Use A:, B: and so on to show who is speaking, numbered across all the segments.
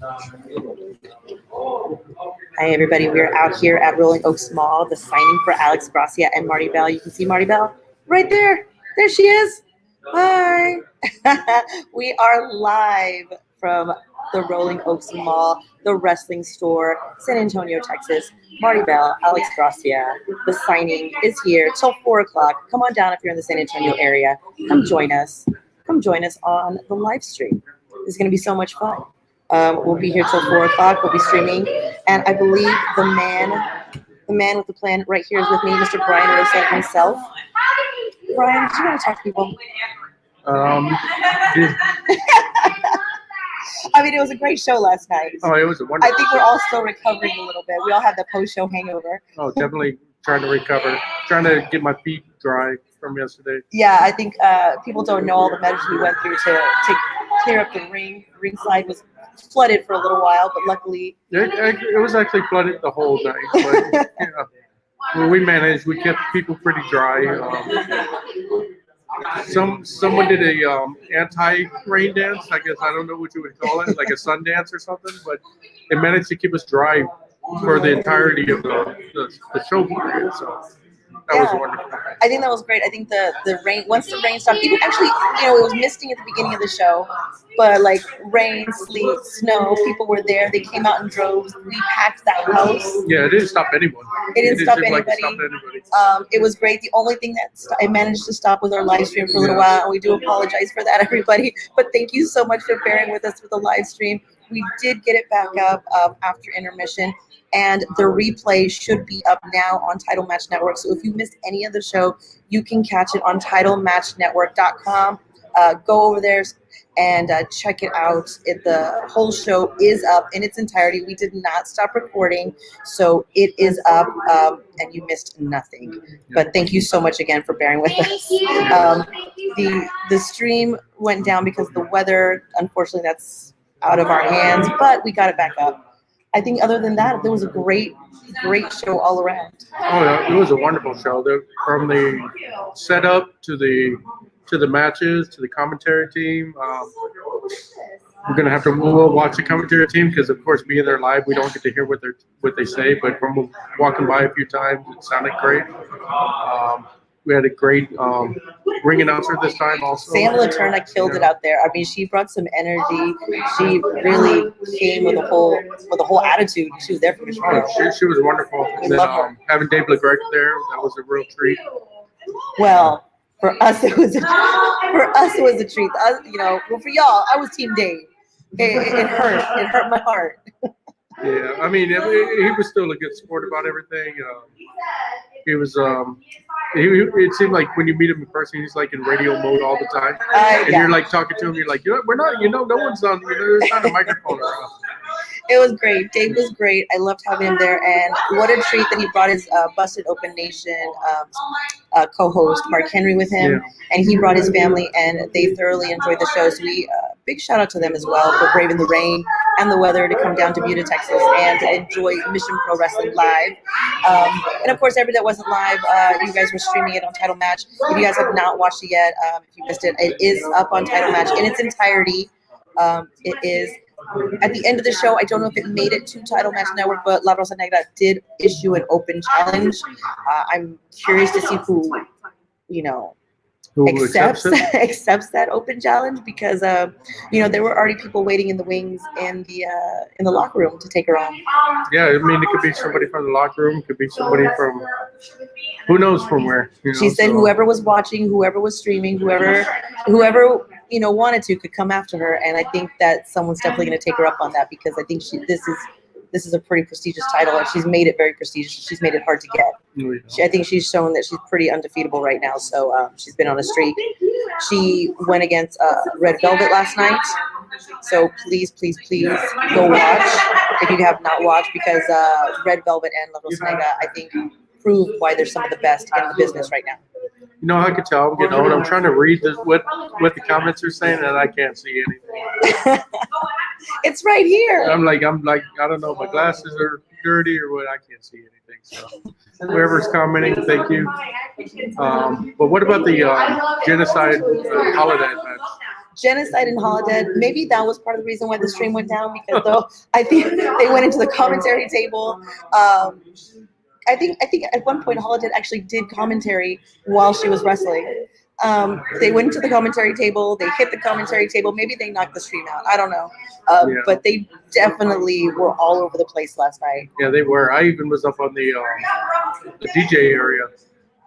A: Hi, everybody. We're out here at Rolling Oaks Mall, the signing for Alex Gracia and Marty Bell. You can see Marty Bell right there. There she is. Hi. We are live from the Rolling Oaks Mall, the wrestling store, San Antonio, Texas. Marty Bell, Alex Gracia. The signing is here till 4 o'clock. Come on down if you're in the San Antonio area. Come join us. Come join us on the live stream. This is going to be so much fun. We'll be here till 4 o'clock. We'll be streaming, and I believe the man with the plan right here is with me, Mr. Brian Rosa himself. Brian, do you want to talk to people? I mean, it was a great show last night.
B: Oh, it was a wonderful.
A: I think we're all still recovering a little bit. We all have the post-show hangover.
B: Oh, definitely trying to recover. Trying to get my feet dry from yesterday.
A: Yeah, I think people don't know all the measures we went through to clear up the ring. The ringside was flooded for a little while, but luckily
B: it was actually flooded the whole night. But, well, we managed. We kept people pretty dry. Someone did a anti-rain dance. I guess I don't know what you would call it, like a sun dance or something. But it managed to keep us dry for the entirety of the show period. So that was wonderful.
A: I think that was great. I think the rain, once the rain stopped, even actually, it was misting at the beginning of the show, but like rain, sleet, snow, people were there. They came out in droves. We packed that house.
B: Yeah, it didn't stop anyone.
A: It didn't stop anybody.
B: Like it stopped anybody.
A: It was great. The only thing that it managed to stop was our live stream for a little while, and we do apologize for that, everybody. But thank you so much for bearing with us with the live stream. We did get it back up after intermission. And the replay should be up now on Title Match Network. So if you missed any of the show, you can catch it on TitleMatchNetwork.com. Go over there and check it out. The whole show is up in its entirety. We did not stop recording, so it is up, and you missed nothing. But thank you so much again for bearing with us. The stream went down because of the weather. Unfortunately, that's out of our hands, but we got it back up. I think other than that, there was a great show all around.
B: Oh, yeah, it was a wonderful show. From the setup to the matches to the commentary team. We're gonna have to we'll watch the commentary team because, of course, being there live, we don't get to hear what they say. But from walking by a few times, it sounded great. We had a great ring announcer this time also.
A: Sam Laterna killed it out there. I mean, she brought some energy. She really came with a whole attitude too there for the show.
B: Oh, she was wonderful. And then, having Dave LeGrec there, that was a real treat.
A: Well, for us it was a treat. Well, for y'all, I was Team Dave. It hurt. It hurt my heart.
B: Yeah, I mean, he was still a good sport about everything. He was. It seemed like when you meet him in person, he's like in radio mode all the time, and you're like talking to him. You're like, we're not. No one's on. There's not a microphone around.
A: It was great. Dave was great. I loved having him there, and what a treat that he brought his Busted Open Nation co-host Mark Henry with him, and he brought his family, and they thoroughly enjoyed the show. So big shout out to them as well for braving the rain and the weather to come down to Buda, Texas, and to enjoy Mission Pro Wrestling live. And of course, everybody that wasn't live, you guys were streaming it on Title Match. If you guys have not watched it yet, if you missed it, it is up on Title Match in its entirety. It is. At the end of the show, I don't know if it made it to Title Match Network, but La Rosa Negra did issue an open challenge. I'm curious to see who accepts that open challenge because there were already people waiting in the wings in the locker room to take her on.
B: Yeah, I mean, it could be somebody from the locker room, it could be somebody from who knows from where.
A: She said whoever was watching, whoever was streaming, whoever wanted to could come after her, and I think that someone's definitely going to take her up on that because I think this is a pretty prestigious title, and she's made it very prestigious. She's made it hard to get. I think she's shown that she's pretty undefeatable right now, so she's been on a streak. She went against Red Velvet last night, so please go watch if you have not watched because Red Velvet and La Rosa Negra, I think, prove why they're some of the best in the business right now.
B: I can tell I'm getting old. I'm trying to read what the comments are saying, and I can't see anything.
A: It's right here.
B: I'm like, I don't know. My glasses are dirty or what. I can't see anything. So whoever's commenting, thank you. But what about the genocide holiday match?
A: Genocide and Holodead. Maybe that was part of the reason why the stream went down, because though I think they went into the commentary table. I think at one point Holodead actually did commentary while she was wrestling. They went to the commentary table. They hit the commentary table. Maybe they knocked the stream out. I don't know. But they definitely were all over the place last night.
B: Yeah, they were. I even was up on the DJ area,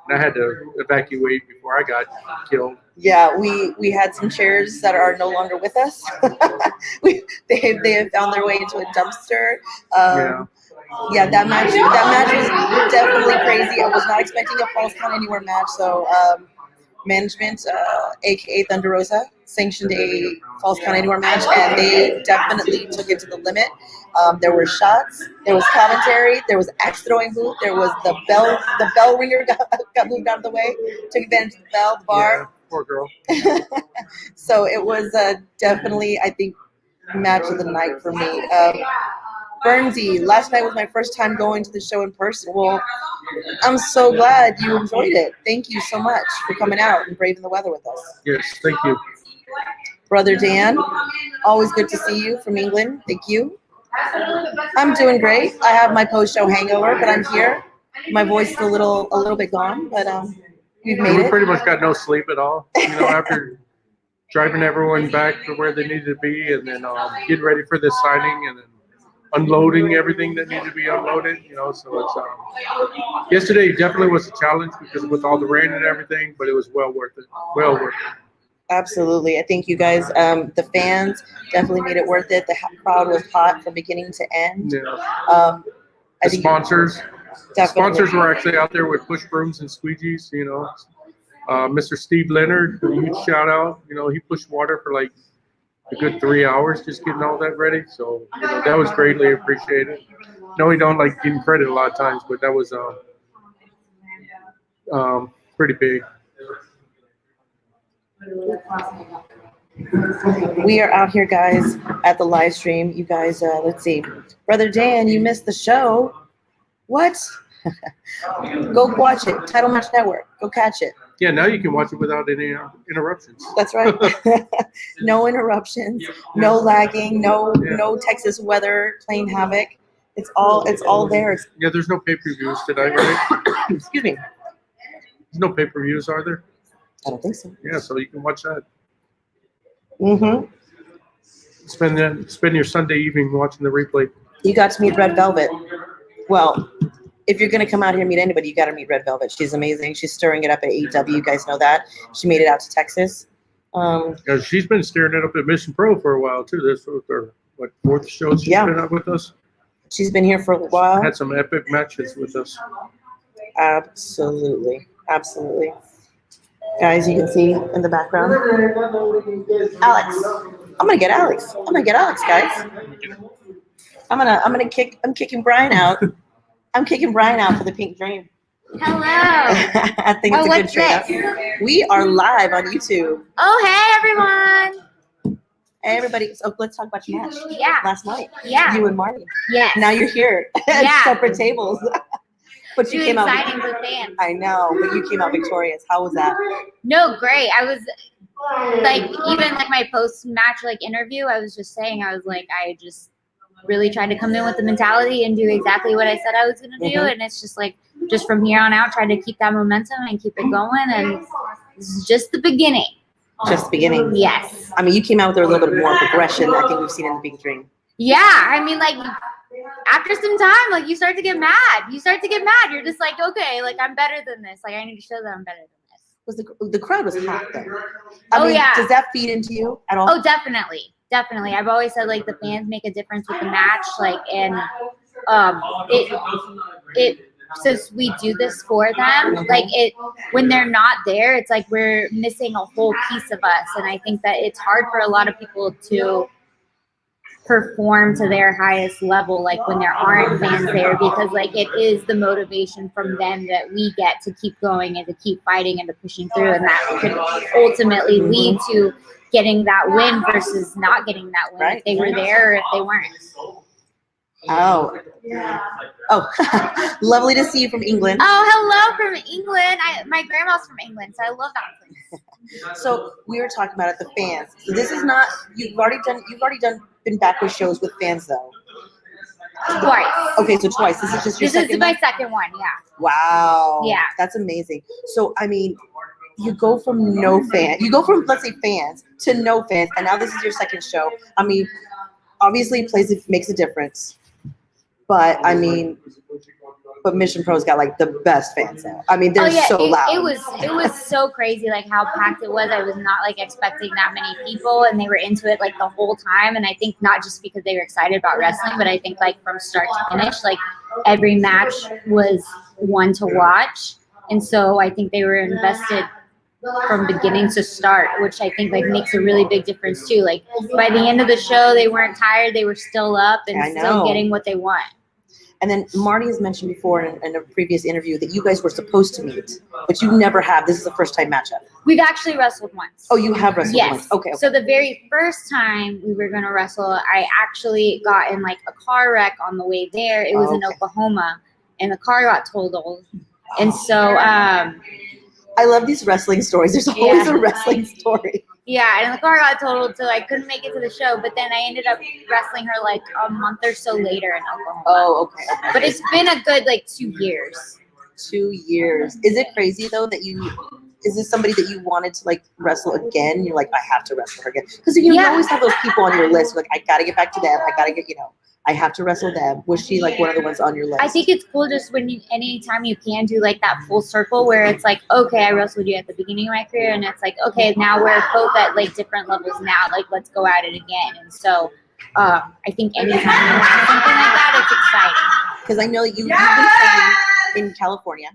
B: and I had to evacuate before I got killed.
A: Yeah, we had some chairs that are no longer with us. They have found their way into a dumpster. Yeah, that match was definitely crazy. I was not expecting a Falls Count Anywhere match, so management, aka Thunder Rosa, sanctioned a Falls Count Anywhere match, and they definitely took it to the limit. There were shots, there was commentary, there was axe throwing booth, there was the bell ringer got moved out of the way, took advantage of the bell, the bar.
B: Yeah, poor girl.
A: So it was definitely, I think, match of the night for me. Bernsey, last night was my first time going to the show in person. Well, I'm so glad you enjoyed it. Thank you so much for coming out and braving the weather with us.
B: Yes, thank you.
A: Brother Dan, always good to see you from England. Thank you. I'm doing great. I have my post-show hangover, but I'm here. My voice is a little bit gone, but we've made it.
B: We pretty much got no sleep at all. After driving everyone back to where they needed to be, and then getting ready for this signing, and then unloading everything that needed to be unloaded, so it's yesterday definitely was a challenge because with all the rain and everything, but it was well worth it.
A: Absolutely. I think you guys, the fans definitely made it worth it. The crowd was hot from beginning to end.
B: Yeah. The sponsors were actually out there with push brooms and squeegees, Mr. Steve Leonard, a huge shout out, he pushed water for like a good 3 hours just getting all that ready. So that was greatly appreciated. No, we don't like getting credit a lot of times, but that was pretty big.
A: We are out here, guys, at the live stream. You guys, let's see. Brother Dan, you missed the show. What? Go watch it. Title Match Network. Go catch it.
B: Yeah, now you can watch it without any interruptions.
A: That's right. No interruptions, no lagging, no Texas weather playing havoc. It's all there.
B: Yeah, there's no pay-per-views tonight, right?
A: Excuse me.
B: There's no pay-per-views, are there?
A: I don't think so.
B: Yeah, so you can watch that.
A: Mm-hmm.
B: Spend your Sunday evening watching the replay.
A: You got to meet Red Velvet. Well, if you're going to come out here and meet anybody, you got to meet Red Velvet. She's amazing. She's stirring it up at AEW. You guys know that. She made it out to Texas.
B: She's been stirring it up at Mission Pro for a while, too. This was her, fourth show she's been up with us?
A: She's been here for a while.
B: Had some epic matches with us.
A: Absolutely. Absolutely. Guys, you can see in the background. Alex. I'm going to get Alex. Guys. I'm kicking Brian out. I'm kicking Brian out for the Pink Dream.
C: Hello.
A: I think it's a good trade-off. We are live on YouTube.
C: Oh, hey, everyone.
A: Hey, everybody. So let's talk about your match.
C: Yeah.
A: Last night.
C: Yeah.
A: You and Marty.
C: Yeah.
A: Now you're here at
C: Yeah.
A: separate tables. But you came out.
C: Exciting for fans.
A: I know, but you came out victorious. How was that?
C: No, great. I was even my post-match interview, I was just saying, I was I just really tried to come in with the mentality and do exactly what I said I was going to do.
A: Mm-hmm.
C: And it's just just from here on out, try to keep that momentum and keep it going. And this is just the beginning.
A: Just the beginning.
C: Yes.
A: I mean, you came out with a little bit more progression I think we've seen in the Big Dream.
C: Yeah. I mean, after some time, you start to get mad. You're just okay, I'm better than this. I need to show that I'm better than this.
A: The crowd was hot though. I mean,
C: yeah.
A: Does that feed into you at all?
C: Oh, definitely. Definitely. I've always said the fans make a difference with the match. And it since we do this for them, when they're not there, it's we're missing a whole piece of us. And I think that it's hard for a lot of people to perform to their highest level when there aren't fans there, because it is the motivation from them that we get to keep going and to keep fighting and to pushing through, and that could ultimately lead to getting that win versus not getting that win, right, if they were there or if they weren't.
A: Oh, lovely to see you from England.
C: Oh, hello from England. My grandma's from England, so I love that place.
A: So we were talking about it, the fans. So this is not you've already done been back with shows with fans though.
C: Twice.
A: Okay, so twice. This is just your
C: This is
A: second
C: my
A: one?
C: second one, yeah.
A: Wow.
C: Yeah.
A: That's amazing. So I mean, you go from let's say fans to no fans, and now this is your second show. I mean, obviously it makes a difference. But I mean, but Mission Pro's got like the best fans now. I mean, they're so loud.
C: It was so crazy, like how packed it was. I was not like expecting that many people, and they were into it like the whole time. And I think not just because they were excited about wrestling, but I think like from start to finish, like every match was one to watch. And so I think they were invested from beginning to start, which I think like makes a really big difference too. Like by the end of the show, they weren't tired; they were still up and still getting what they want.
A: And then Marty has mentioned before in a previous interview that you guys were supposed to meet, but you never have. This is the first time matchup.
C: We've actually wrestled once.
A: Oh, you have wrestled once. Okay.
C: So the very first time we were going to wrestle, I actually got in like a car wreck on the way there. It was in Oklahoma, and the car got totaled. And so
A: I love these wrestling stories. There's always a wrestling story.
C: Yeah, and the car got totaled, so I couldn't make it to the show. But then I ended up wrestling her like a month or so later in Oklahoma.
A: Oh, okay.
C: But it's been a good like 2 years.
A: 2 years. Is it crazy though that is this somebody that you wanted to like wrestle again? You're like, I have to wrestle her again. Because you always have those people on your list. Like, I got to get back to them. I got to get, I have to wrestle them. Was she like one of the ones on your list?
C: I think it's cool just when anytime you can do like that full circle where it's like, okay, I wrestled you at the beginning of my career, and it's like, okay, now we're both at like different levels now. Like, let's go at it again. And so I think anytime you have something like that, it's exciting.
A: Because I know that you've been training in California.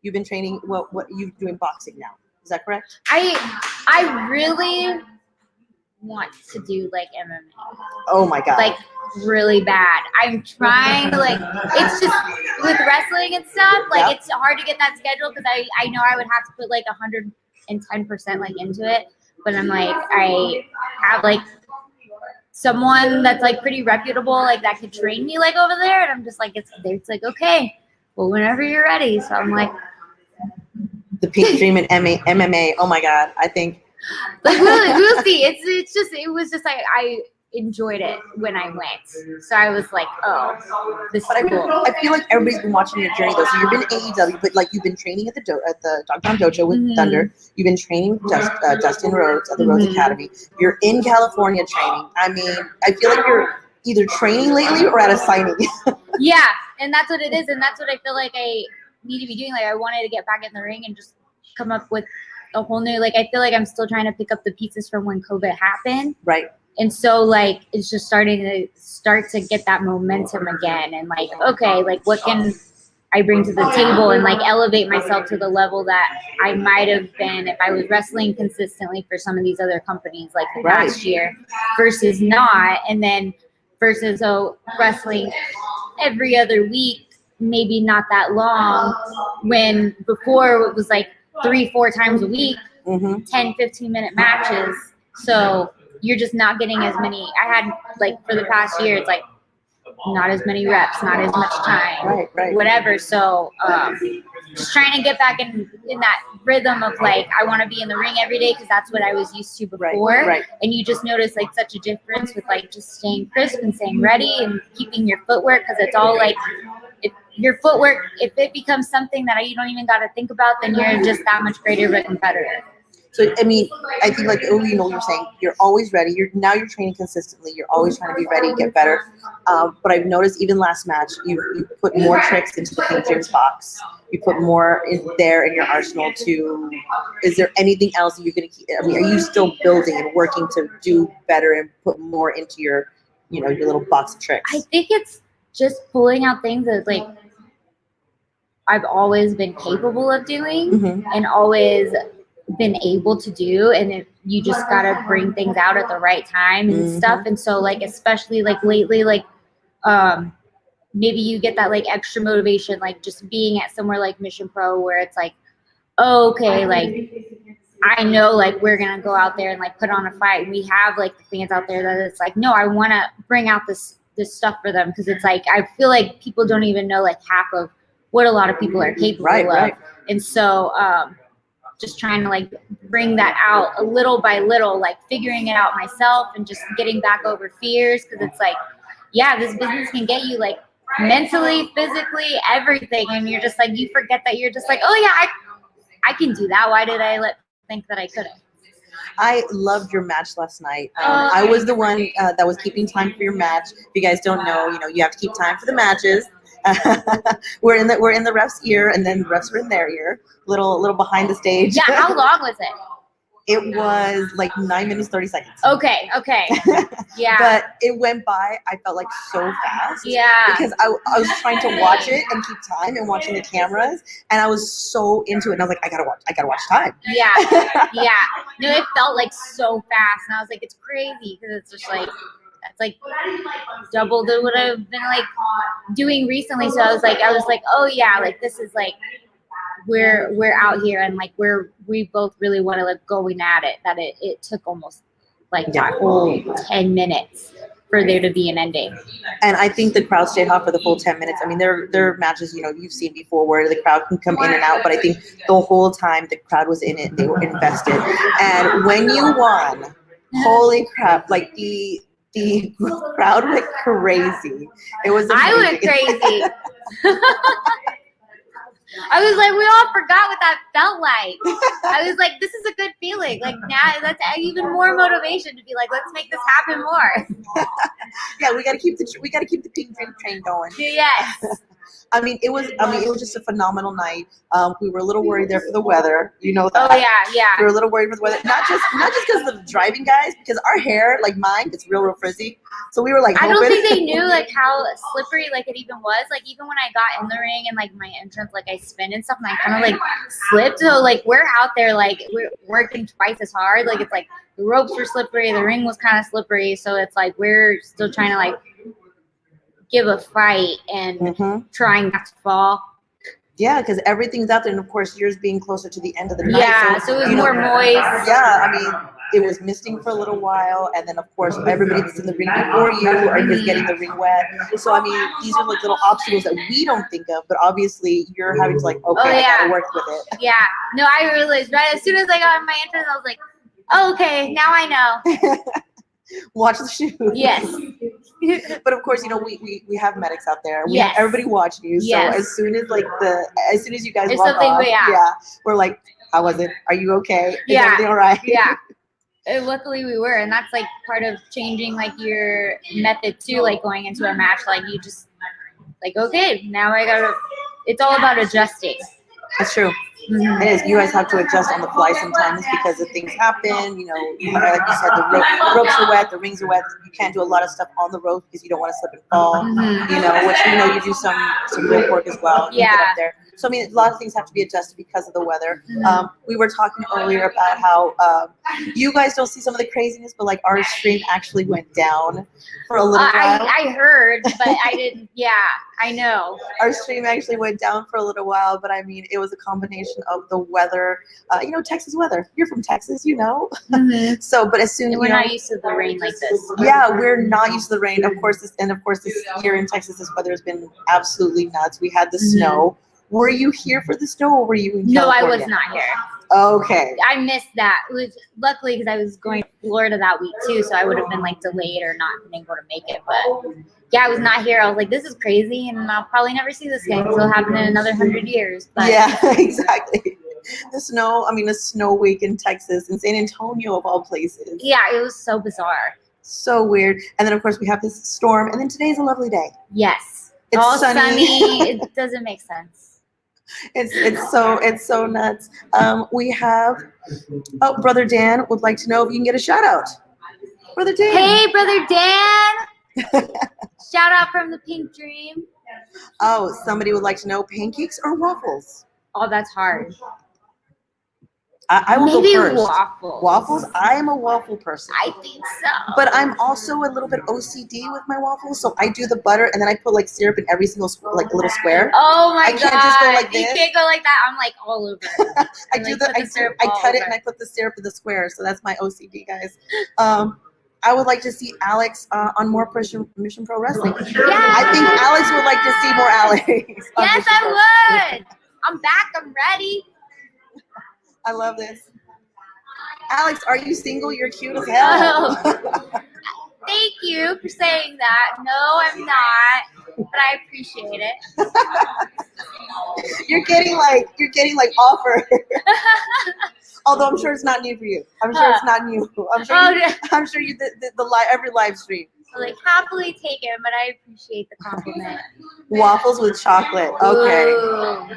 A: You've been training. What you're doing boxing now? Is that correct?
C: I really want to do like MMA.
A: Oh my god!
C: Like really bad. I'm trying to like. It's just with wrestling and stuff. Like it's hard to get that schedule because I know I would have to put like 110% like into it. But I'm like I have like someone that's like pretty reputable like that could train me like over there, and I'm just like it's like okay, well whenever you're ready. So I'm like.
A: The Pink Dream and MMA. Oh my god! I think.
C: Like we'll see. It was just like I enjoyed it when I went. So I was like, oh, this is cool.
A: I feel like everybody's been watching your journey though. So you've been AEW, but like you've been training at the Dogtown Dojo with Thunder. You've been training with Dustin Rhodes at the Rhodes Academy. You're in California training. I mean, I feel like you're either training lately or at a signing.
C: Yeah, and that's what it is, and that's what I feel like I need to be doing. Like I wanted to get back in the ring and just come up with a whole new, like I feel like I'm still trying to pick up the pieces from when COVID happened.
A: Right.
C: And so like it's just starting to get that momentum again, and like okay, like what can I bring to the table and like elevate myself to the level that I might have been if I was wrestling consistently for some of these other companies like the past year versus not, and then versus wrestling every other week, maybe not that long, when before it was like 3-4 times a week, 10-15 minute matches. So you're just not getting as many. I had like for the past year, it's like not as many reps, not as much time, whatever. So just trying to get back in that rhythm of like I want to be in the ring every day because that's what I was used to before. And you just notice like such a difference with like just staying crisp and staying ready and keeping your footwork, because it's all like if your footwork, if it becomes something that you don't even got to think about, then you're just that much greater of a competitor.
A: So, I mean, I think like, you're saying you're always ready. You're training consistently. You're always trying to be ready, get better. But I've noticed even last match, you put more tricks into the Pink Dreams box. You put more in there in your arsenal is there anything else that you're going to keep? I mean, are you still building and working to do better and put more into your little box of tricks?
C: I think it's just pulling out things that like I've always been capable of doing and always been able to do, and you just gotta bring things out at the right time and stuff. And so like especially like lately, like maybe you get that like extra motivation, like just being at somewhere like Mission Pro where it's like, oh, okay, like I know like we're gonna go out there and like put on a fight. We have like the fans out there that it's like, no, I want to bring out this stuff for them, because it's like I feel like people don't even know like half of what a lot of people are capable of. And so just trying to like bring that out a little by little, like figuring it out myself and just getting back over fears. Cause it's like, yeah, this business can get you like mentally, physically, everything. And you're just like, you forget that you're just like, oh yeah, I can do that. Why did I think that I couldn't?
A: I loved your match last night. I was the one that was keeping time for your match. If you guys don't know, you have to keep time for the matches. we're in the ref's ear, and then the refs are in their ear. Little behind the stage.
C: Yeah, how long was it?
A: It was like 9 minutes 30 seconds.
C: Okay. Yeah.
A: But it went by, I felt like so fast.
C: Yeah.
A: Because I was trying to watch it and keep time and watching the cameras, and I was so into it. And I was like, I gotta watch time.
C: Yeah. Yeah. No, it felt like so fast, and I was like, it's crazy because it's just like that's like double than what I've been like doing recently. So I was like, oh yeah, like this is like we're out here, and like we both really want to like going at it. That it took almost like that whole 10 minutes for there to be an ending.
A: And I think the crowd stayed hot for the full 10 minutes. I mean, there are matches, you've seen before where the crowd can come in and out, but I think the whole time the crowd was in it, they were invested. And when you won, holy crap, like the crowd went crazy. It was amazing.
C: I went crazy. I was like, we all forgot what that felt like. I was like, this is a good feeling. Like now, that's even more motivation to be like, let's make this happen more.
A: Yeah, we gotta keep the pink drink train going.
C: Yes.
A: I mean, it was just a phenomenal night. We were a little worried there for the weather. You know that.
C: Oh yeah.
A: We were a little worried for the weather, not just because of the driving guys, because our hair, like mine, it's real frizzy. So we were like,
C: I don't think they knew like how slippery like it even was. Like even when I got in the ring and like my entrance, like I spin and stuff, and I kind of like slipped. So like we're out there, like we're working twice as hard. Like it's like the ropes were slippery, the ring was kind of slippery. So it's like we're still trying to like give a fight and trying not to fall.
A: Yeah, because everything's out there, and of course yours being closer to the end of the night.
C: Yeah, so it was more moist.
A: Yeah, I mean, it was misting for a little while, and then of course everybody that's in the ring before you are just getting the ring wet. So I mean, these are like little obstacles that we don't think of, but obviously you're having to like, okay, I gotta work with it.
C: Yeah, no, I realized right as soon as I got in my entrance, I was like, oh, okay, now I know.
A: Watch the shoes.
C: Yes.
A: But of course, we have medics out there. We have everybody watching you. So as soon as you guys walk off, we're like, how was it? Are you okay? Is everything all right?
C: Yeah. Luckily we were, and that's like part of changing like your method too, like going into a match, like you just like, okay, now it's all about adjusting.
A: That's true. Mm-hmm. It is. You guys have to adjust on the fly sometimes because of things happen. Like you said, the ropes are wet, the rings are wet. You can't do a lot of stuff on the rope because you don't want to slip and fall. Which you do some rope work as well. You get up there. So I mean, a lot of things have to be adjusted because of the weather. We were talking earlier about how you guys don't see some of the craziness, but like our stream actually went down for a little while.
C: I heard, but I didn't. Yeah, I know.
A: Our stream actually went down for a little while, but I mean, it was a combination of the weather. Texas weather. You're from Texas, So, but as soon as
C: we're not used to the rain like this.
A: Yeah, we're not used to the rain. Of course, this year in Texas, this weather has been absolutely nuts. We had the snow. Were you here for the snow, or were you in California?
C: No, I was not here.
A: Okay.
C: I missed that. Luckily, because I was going to Florida that week too, so I would have been like delayed or not been able to make it. But yeah, I was not here. I was like, this is crazy, and I'll probably never see this again. It'll happen in another 100 years. But
A: yeah, exactly. The snow week in Texas, in San Antonio of all places.
C: Yeah, it was so bizarre.
A: So weird. And then of course we have this storm, and then today's a lovely day.
C: Yes.
A: It's
C: all
A: sunny.
C: It doesn't make sense.
A: It's so nuts. We have Brother Dan would like to know if you can get a shout out. Brother Dan.
C: Hey, Brother Dan. Shout out from the Pink Dream.
A: Oh, somebody would like to know, pancakes or waffles?
C: Oh, that's hard.
A: I will
C: Maybe
A: go first.
C: waffles.
A: Waffles? I am a waffle person.
C: I think so.
A: But I'm also a little bit OCD with my waffles, so I do the butter and then I put like syrup in every single little square.
C: Oh my god!
A: I can't just go like this.
C: You can't go like that. I'm like all over.
A: I cut it and I put the syrup in the square, so that's my OCD, guys. I would like to see Alex on more Mission Pro Wrestling.
C: Yeah.
A: I think Alex would like to see more Alex.
C: Yes, I would. I'm back. I'm ready.
A: I love this. Alex, are you single? You're cute as hell.
C: Thank you for saying that. No, I'm not, but I appreciate it.
A: You're getting like offer. Although I'm sure it's not new for you. I'm sure it's not new. I'm sure you the live every live stream.
C: Like happily taken, but I appreciate the compliment.
A: Waffles with chocolate. Okay.
C: Ooh.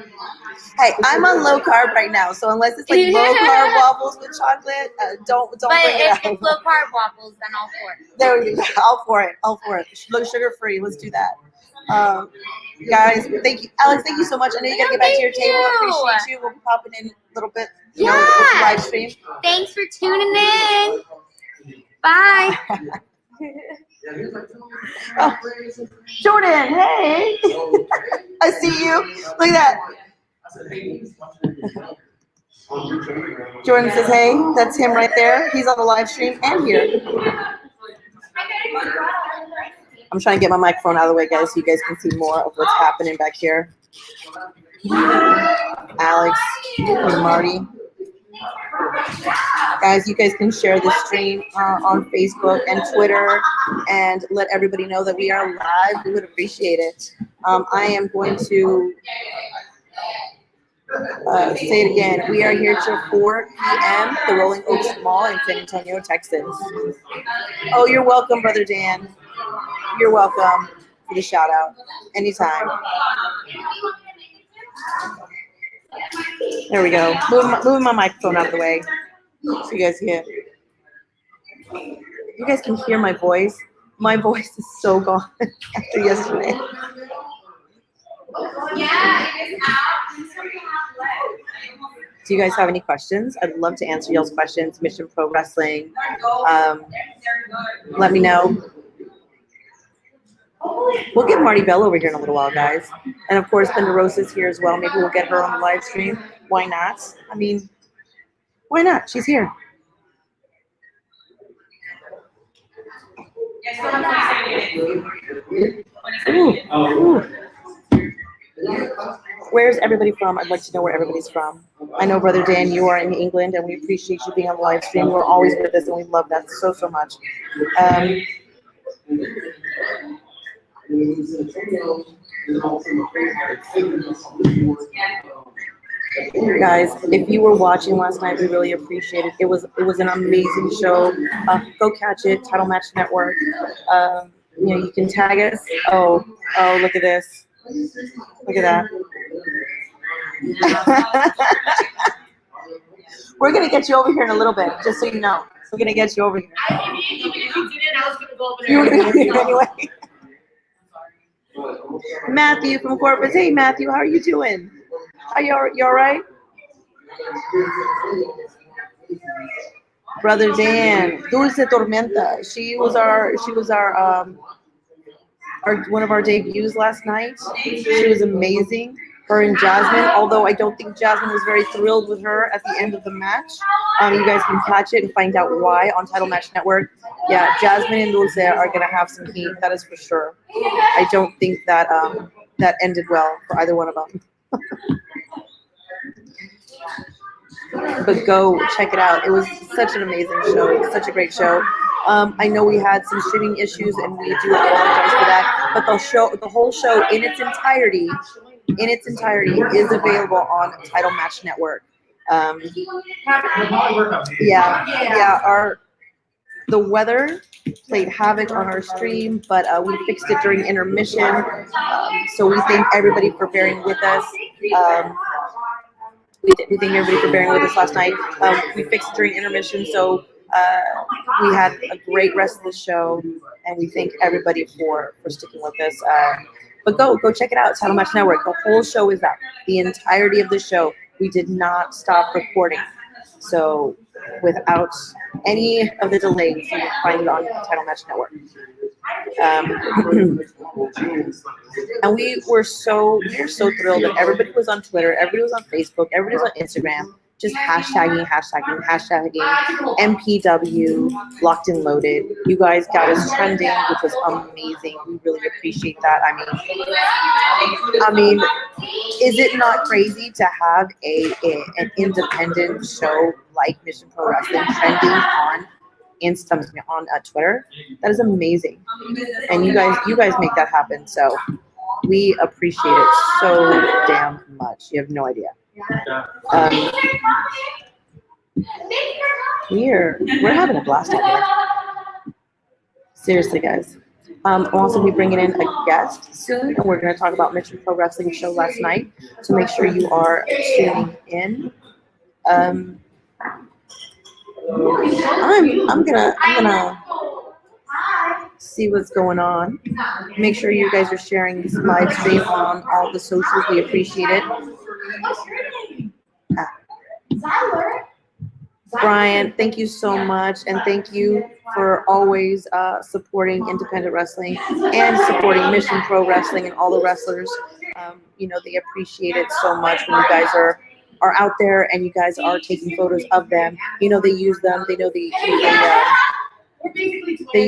A: Hey, I'm on low carb right now, so unless it's like low carb waffles with chocolate, don't
C: But
A: bring it
C: if
A: up.
C: it's low carb waffles, then I'll for it.
A: There we go. All for it. Look, sugar free. Let's do that. Guys, thank you, Alex. Thank you so much. I know you gotta get back to your table. I appreciate you. We'll be popping in a little bit. With the live stream.
C: Thanks for tuning in. Bye.
A: Oh, Jordan, hey. I see you. Look at that. Jordan says, hey. That's him right there. He's on the live stream and here. I'm trying to get my microphone out of the way, guys, so you guys can see more of what's happening back here. Alex and Marty. Guys, you guys can share the stream on Facebook and Twitter and let everybody know that we are live. We would appreciate it. I am going to say it again. We are here till 4 p.m. the Rolling Oaks Mall in San Antonio, Texas. Oh, you're welcome, Brother Dan. You're welcome for the shout out. Anytime. There we go. Moving my microphone out of the way so you guys can. You guys can hear my voice. My voice is so gone after yesterday. Do you guys have any questions? I'd love to answer y'all's questions. Mission Pro Wrestling. Let me know. We'll get Marty Bell over here in a little while, guys. And of course, Penderosa's here as well. Maybe we'll get her on the live stream. Why not? I mean, why not? She's here. Ooh. Ooh. Where's everybody from? I'd like to know where everybody's from. I know, Brother Dan, you are in England, and we appreciate you being on the live stream. You're always with us, and we love that so, so much. Guys, if you were watching last night, we really appreciate it. It was an amazing show. Go catch it, Title Match Network. You can tag us. Oh, look at this. Look at that. We're gonna get you over here in a little bit, just so you know. We're gonna get you over here.
D: Even if you didn't, I was gonna go over
A: You were
D: there.
A: gonna do it anyway. Matthew from Corpus. Hey, Matthew, how are you doing? Are you all right? Brother Dan, Dulce Tormenta. She was our one of our debuts last night. She was amazing. Her and Jasmine, although I don't think Jasmine was very thrilled with her at the end of the match. You guys can catch it and find out why on Title Match Network. Yeah, Jasmine and Dulce are going to have some heat, that is for sure. I don't think that that ended well for either one of them. But go check it out. It was such an amazing show, such a great show. I know we had some streaming issues, and we do apologize for that. But the whole show in its entirety is available on Title Match Network. The weather played havoc on our stream, but we fixed it during intermission. So we thank everybody for bearing with us. We thank everybody for bearing with us last night. We fixed it during intermission, so we had a great rest of the show, and we thank everybody for sticking with us. But go check it out, Title Match Network. The whole show is up. The entirety of the show. We did not stop recording. So without any of the delays, you can find it on Title Match Network. And we were so thrilled that everybody was on Twitter, everybody was on Facebook, everybody was on Instagram. just hashtagging MPW Locked and Loaded. You guys got us trending, which was amazing. We really appreciate that. I mean, is it not crazy to have an independent show like Mission Pro Wrestling trending on Twitter? That is amazing, and you guys make that happen. So we appreciate it so damn much. You have no idea. We're having a blast out here. Seriously, guys. We'll also be bringing in a guest soon, and we're going to talk about Mission Pro Wrestling show last night. So make sure you are tuning in. I'm gonna see what's going on. Make sure you guys are sharing this live stream on all the socials. We appreciate it. Brian, thank you so much, and thank you for always supporting independent wrestling and supporting Mission Pro Wrestling and all the wrestlers. They appreciate it so much when you guys are out there and you guys are taking photos of them. They use them. They know they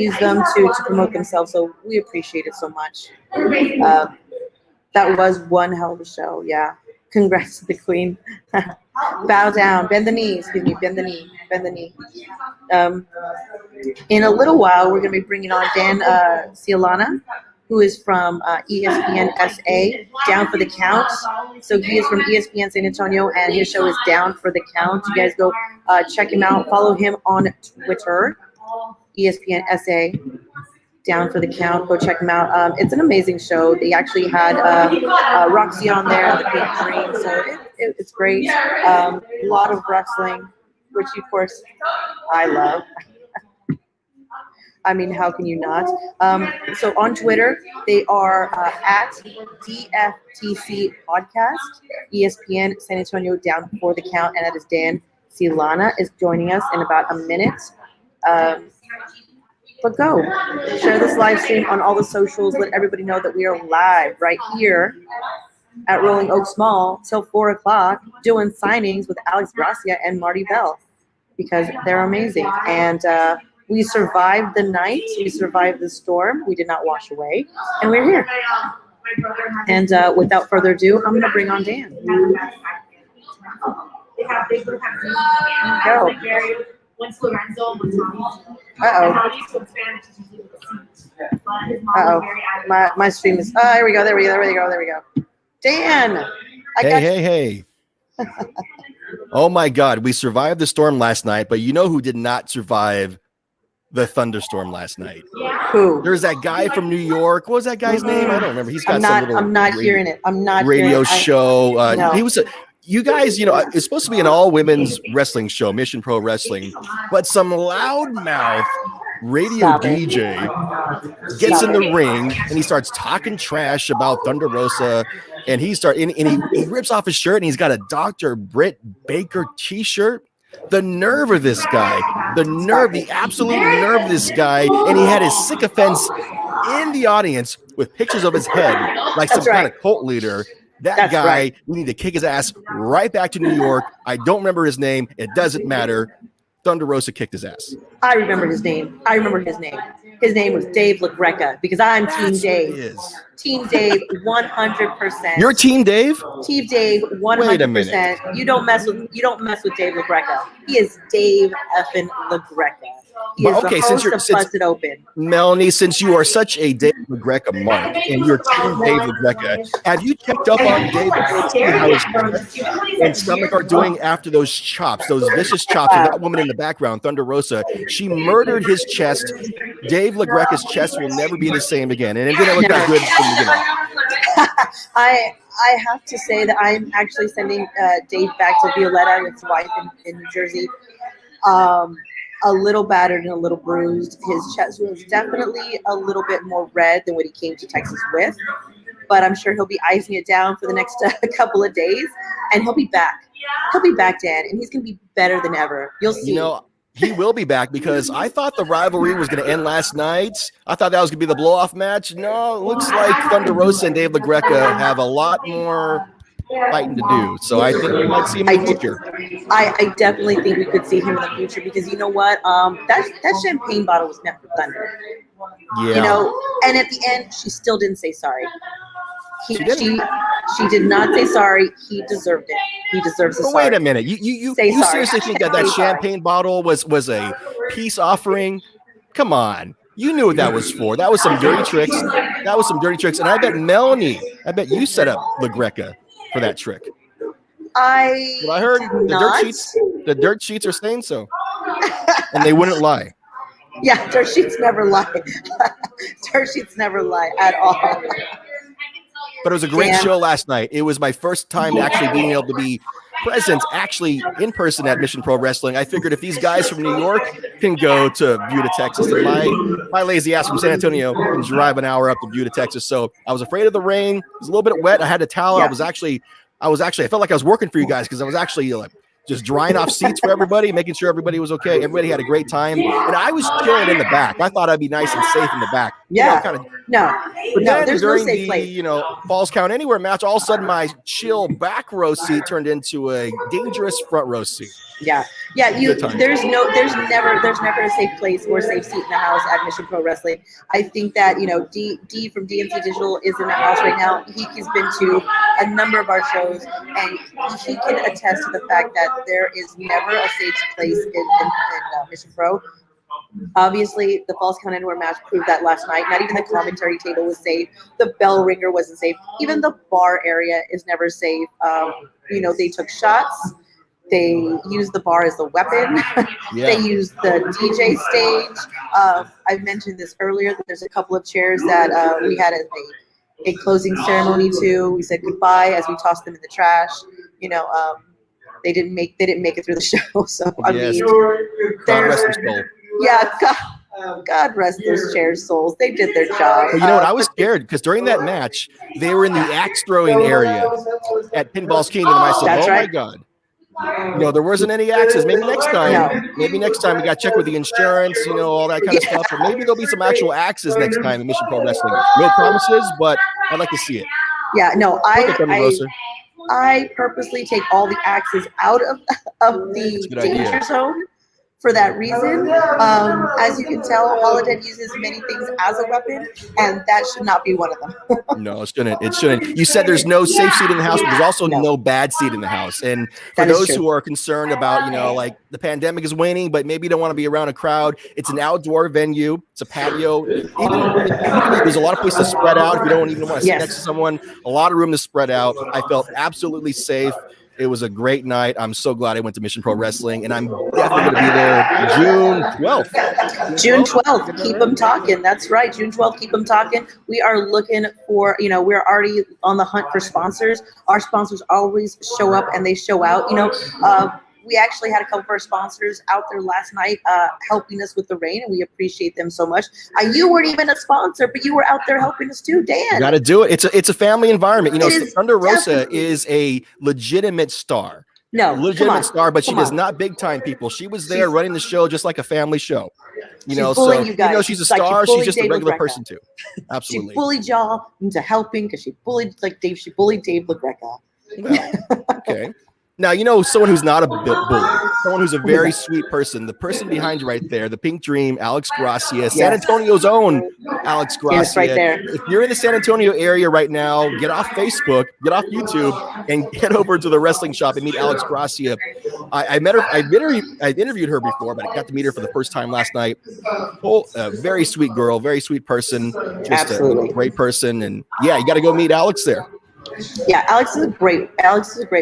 A: use them to promote themselves. So we appreciate it so much. That was one hell of a show. Yeah. Congrats to the queen. Bow down, bend the knee. Excuse me, bend the knee. In a little while, we're going to be bringing on Dan Silana, who is from ESPN SA, Down for the Count. So he is from ESPN San Antonio, and his show is Down for the Count. You guys go check him out. Follow him on Twitter, ESPN SA, Down for the Count. Go check him out. It's an amazing show. They actually had Roxy on there, the Pink Dream. So it's great. A lot of wrestling, which of course I love. I mean, how can you not? So on Twitter, they are at DFTC Podcast, ESPN San Antonio Down for the Count, and that is Dan Silana is joining us in about a minute. But go share this live stream on all the socials. Let everybody know that we are live right here at Rolling Oaks Mall till 4:00, doing signings with Alex Gracia and Marty Bell because they're amazing. And we survived the night. We survived the storm. We did not wash away, and we're here. And without further ado, I'm going to bring on Dan. Go. My stream is. Oh, there we go. Dan.
E: Hey. Oh my God, we survived the storm last night, but you know who did not survive the thunderstorm last night?
A: Who?
E: There's that guy from New York. What was that guy's name? I don't remember. He's got
A: I'm not hearing it. I'm not
E: radio show.
A: No.
E: He was. You guys, it's supposed to be an all-women's wrestling show, Mission Pro Wrestling, but some loudmouth radio DJ gets in the ring and he starts talking trash about Thunder Rosa, and he rips off his shirt and he's got a Dr. Britt Baker t-shirt. The nerve of this guy, the absolute nerve of this guy, and he had his sycophants in the audience with pictures of his head like some kind of cult leader. That guy, we need to kick his ass right back to New York. I don't remember his name. It doesn't matter. Thunder Rosa kicked his ass.
A: I remember his name. His name was Dave LaGreca because I'm Team Dave. Team Dave, 100%.
E: You're Team Dave?
A: Team Dave, 100%.
E: Wait a minute.
A: You don't mess with Dave LaGreca. He is Dave effing LaGreca. He is the host of Busted Open.
E: Melanie, since you are such a Dave LaGreca mark and you're Team Dave LaGreca, have you checked up on Dave and how his chest and stomach are doing after those chops, those vicious chops of that woman in the background, Thunder Rosa? She murdered his chest. Dave LaGreca's chest will never be the same again, and it didn't look that good from the beginning.
A: I have to say that I'm actually sending Dave back to Violetta with his wife in New Jersey. A little battered and a little bruised. His chest was definitely a little bit more red than what he came to Texas with, but I'm sure he'll be icing it down for the next couple of days, and he'll be back. He'll be back, Dan, and he's going to be better than ever. You'll see.
E: He will be back because I thought the rivalry was going to end last night. I thought that was going to be the blow-off match. No, it looks like Thunder Rosa and Dave LaGreca have a lot more fighting to do. So I think we might see him in the future.
A: I definitely think we could see him in the future because you know what? That champagne bottle was meant for Thunder.
E: Yeah.
A: You know, and at the end, she still didn't say sorry. She did not say sorry. He deserved it. He deserves a
E: But
A: sorry.
E: wait a minute. You
A: Say sorry.
E: seriously think that
A: Say sorry.
E: champagne bottle was a peace offering? Come on. You knew what that was for. That was some dirty tricks. That was some dirty tricks. And I bet Melanie, you set up La Greca for that trick. I heard the dirt sheets are saying so. And they wouldn't lie.
A: Yeah, dirt sheets never lie. Dirt sheets never lie at all.
E: But it was a great show last night. It was my first time actually being able to be present actually in person at Mission Pro Wrestling. I figured if these guys from New York can go to Buda, Texas, and my lazy ass from San Antonio can drive an hour up to Buda, Texas. So I was afraid of the rain. It was a little bit wet. I had a towel.
A: Yeah.
E: I felt like I was working for you guys because I was actually like just drying off seats for everybody, making sure everybody was okay. Everybody had a great time. And I was chilling in the back. I thought I'd be nice and safe in the back.
A: Yeah. No, there's no
E: during
A: safe place.
E: Falls Count Anywhere match, all of a sudden my chill back row seat turned into a dangerous front row seat.
A: Yeah. There's never a safe place or a safe seat in the house at Mission Pro Wrestling. I think that D from DMC Digital is in the house right now. He's been to a number of our shows, and he can attest to the fact that there is never a safe place in Mission Pro. Obviously, the Falls Count Anywhere match proved that last night. Not even the commentary table was safe. The bell ringer wasn't safe. Even the bar area is never safe. They took shots. They used the bar as a weapon.
E: Yeah.
A: They used the DJ stage. I mentioned this earlier that there's a couple of chairs that we had a closing ceremony to. We said goodbye as we tossed them in the trash. They didn't make it through the show. So I mean,
E: God rest their soul.
A: Yeah, God rest those chairs' souls. They did their job.
E: But you know what? I was scared because during that match, they were in the axe throwing area at Pinball's Kingdom. And I said,
A: That's right.
E: my God. There wasn't any axes. Maybe next time. No. Maybe next time we got to check with the insurance, all that kind of stuff. But maybe there'll be some actual axes next time in Mission Pro Wrestling. No promises, but I'd like to see it.
A: Yeah, no, I purposely take all the axes out of the danger zone for that reason. As you can tell, Holodeck uses many things as a weapon, and that should not be one of them.
E: No, it shouldn't. It shouldn't. You said there's no safe seat in the house, but there's also no bad seat in the house. And for those who are concerned about, like the pandemic is waning, but maybe don't want to be around a crowd, it's an outdoor venue. It's a patio. There's a lot of places to spread out. If you don't even want to sit next to someone, a lot of room to spread out. I felt absolutely safe. It was a great night. I'm so glad I went to Mission Pro Wrestling, and I'm definitely going to be there June 12th.
A: June 12th. Keep them talking. That's right. June 12th. Keep them talking. We are looking for, we're already on the hunt for sponsors. Our sponsors always show up and they show out. We actually had a couple of our sponsors out there last night helping us with the rain, and we appreciate them so much. You weren't even a sponsor, but you were out there helping us too, Dan.
E: Got to do it. It's a family environment. Thunder Rosa is a legitimate star.
A: No,
E: legitimate star, but she does not big time people. She was there running the show just like a family show.
A: She's
E: she's a star. She's just a regular person too. Absolutely.
A: She bullied y'all into helping because she bullied Dave. She bullied Dave LaGreca.
E: Well, okay. Now, someone who's not a bully, someone who's a very sweet person, the person behind you right there, the Pink Dream, Alex Gracia, San Antonio's own Alex Gracia.
A: Yes, right there.
E: If you're in the San Antonio area right now, get off Facebook, get off YouTube, and get over to the wrestling shop and meet Alex Gracia. I met her. I've interviewed her before, but I got to meet her for the first time last night. Very sweet girl, very sweet person, just a great person. And yeah, you got to go meet Alex there.
A: Yeah, Alex is a great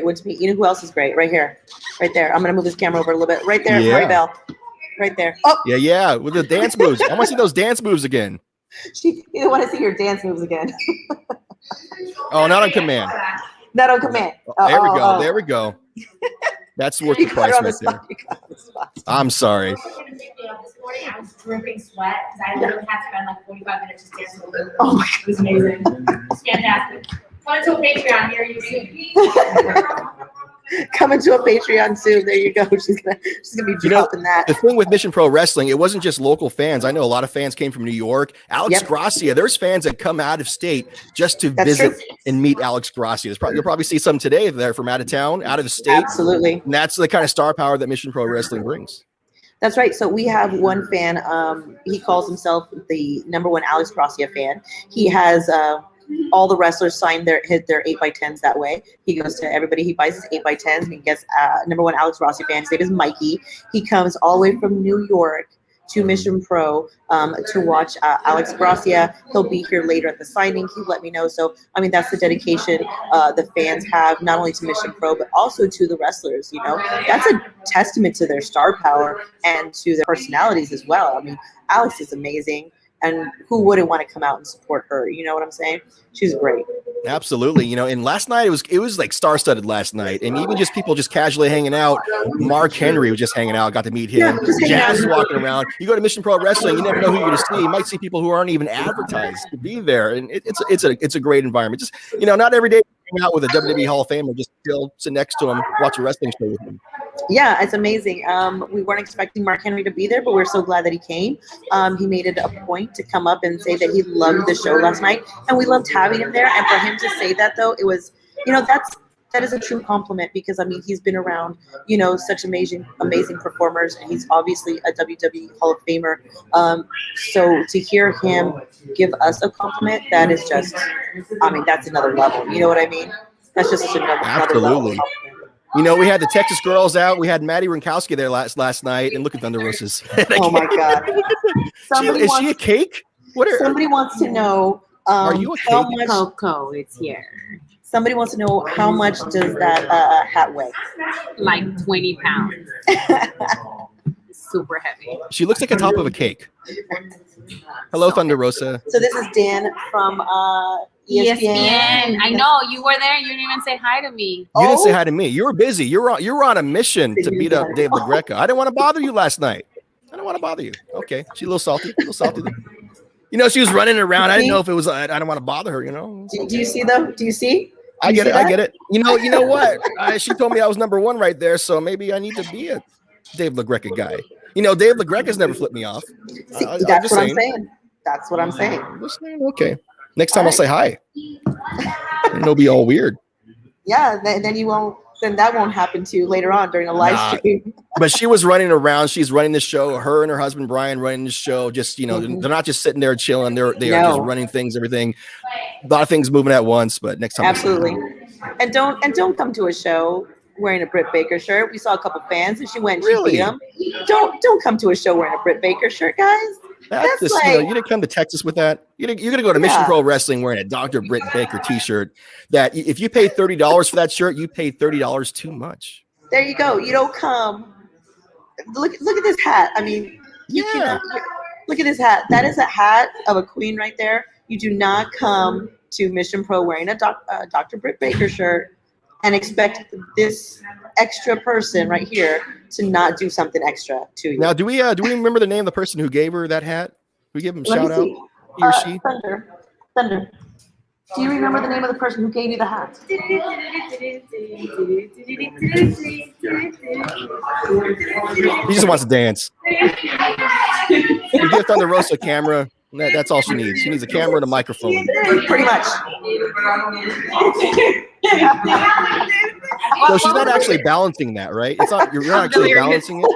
A: one to meet. You know who else is great? Right here. Right there. I'm going to move this camera over a little bit. Right there.
E: Yeah.
A: Marty Bell. Right there. Oh.
E: Yeah. With the dance moves. I want to see those dance moves again.
A: You want to see your dance moves again.
E: Oh, not on command.
A: Not on command.
E: There we go. There we go. That's worth the price right there. I'm sorry.
D: I was dripping sweat because I literally had to spend like 45 minutes just dancing with her.
A: Oh my
D: God. It was amazing. It's fantastic. Come to a Patreon here, you see.
A: Coming to a Patreon soon. There you go. She's gonna be dropping that.
E: The thing with Mission Pro Wrestling, it wasn't just local fans. I know a lot of fans came from New York. Alex Gracia, there's fans that come out of state just to visit and meet Alex Gracia. You'll probably see some today there from out of town, out of the state.
A: Absolutely.
E: And that's the kind of star power that Mission Pro Wrestling brings.
A: That's right. So we have one fan. He calls himself the #1 Alex Gracia fan. He has all the wrestlers sign hit their 8x10s that way. He goes to everybody. He buys his 8x10s and he gets #1 Alex Gracia fan. His name is Mikey. He comes all the way from New York to Mission Pro to watch Alex Gracia. He'll be here later at the signing. He let me know. So, I mean, that's the dedication the fans have, not only to Mission Pro, but also to the wrestlers, you know. That's a testament to their star power and to their personalities as well. I mean, Alex is amazing. And who wouldn't want to come out and support her? You know what I'm saying? She's great.
E: Absolutely. You know, and last night it was like star-studded last night. And even just people just casually hanging out. Mark Henry was just hanging out, got to meet him. Jazz walking around. You go to Mission Pro Wrestling, you never know who you're going to see. You might see people who aren't even advertised to be there. And it's a great environment. Just, you know, not every day hang out with a WWE Hall of Famer, just sit next to him, watch a wrestling show with him.
A: Yeah, it's amazing. We weren't expecting Mark Henry to be there, but we're so glad that he came. He made it a point to come up and say that he loved the show last night, and we loved having him there. And for him to say that, though, it was, you know, that is a true compliment, because I mean, he's been around, you know, such amazing performers, and he's obviously a WWE Hall of Famer. So to hear him give us a compliment, that is just, I mean, that's another level. You know what I mean? That's just another
E: Absolutely.
A: level.
E: You know, we had the Texas girls out. We had Maddie Rinkowski there last night, and look at Thunder Rosa's.
A: Oh my God!
E: Is she a cake?
A: Somebody wants to know.
E: Are you a
A: how
E: cake?
A: much?
F: Coco, it's here.
A: Somebody wants to know how much does that hat weigh?
F: Like 20 pounds. Super heavy.
E: She looks like a top of a cake. Hello, Thunder Rosa.
A: So this is Dan from ESPN.
F: I know, you were there. You didn't even say hi to me.
E: You didn't say hi to me. You were busy. You were on a mission to beat up Dave LaGreca. I didn't want to bother you last night. I don't want to bother you. Okay, she's a little salty. You know, she was running around. I didn't know if it was. I don't want to bother her. You know.
A: Do you see though? Do you see?
E: I get it. You know what? She told me I was #1 right there, so maybe I need to be a Dave LaGreca guy. You know, Dave LaGreca's never flipped me off.
A: See, that's what I'm saying. That's what I'm saying.
E: Okay. Next time I'll say hi. And it'll be all weird.
A: Yeah, then you won't. Then that won't happen to you later on during a live stream.
E: But she was running around. She's running the show. Her and her husband Brian running the show. Just, you know, they're not just sitting there chilling. They are just running things, everything. A lot of things moving at once. But next time,
A: absolutely. And don't come to a show wearing a Britt Baker shirt. We saw a couple fans and she went.
E: Really?
A: She beat them. Don't come to a show wearing a Britt Baker shirt, guys.
E: That's like, you know, you didn't come to Texas with that. You're gonna go to Mission Pro Wrestling wearing a Dr. Britt Baker T-shirt. That if you pay $30 for that shirt, you paid $30 too much.
A: There you go. You don't come. Look at this hat. I mean, you cannot, look at this hat. That is a hat of a queen right there. You do not come to Mission Pro wearing a Dr. Britt Baker shirt and expect this extra person right here to not do something extra to you.
E: Now, do we remember the name of the person who gave her that hat? We give him a shout out. He or she?
A: Thunder. Do you remember the name of the person who gave you the hat?
E: He just wants to dance. You give Thunder Rosa a camera. That's all she needs. She needs a camera and a microphone.
A: Pretty much.
E: So she's not actually balancing that, right? It's not. You're not actually balancing it.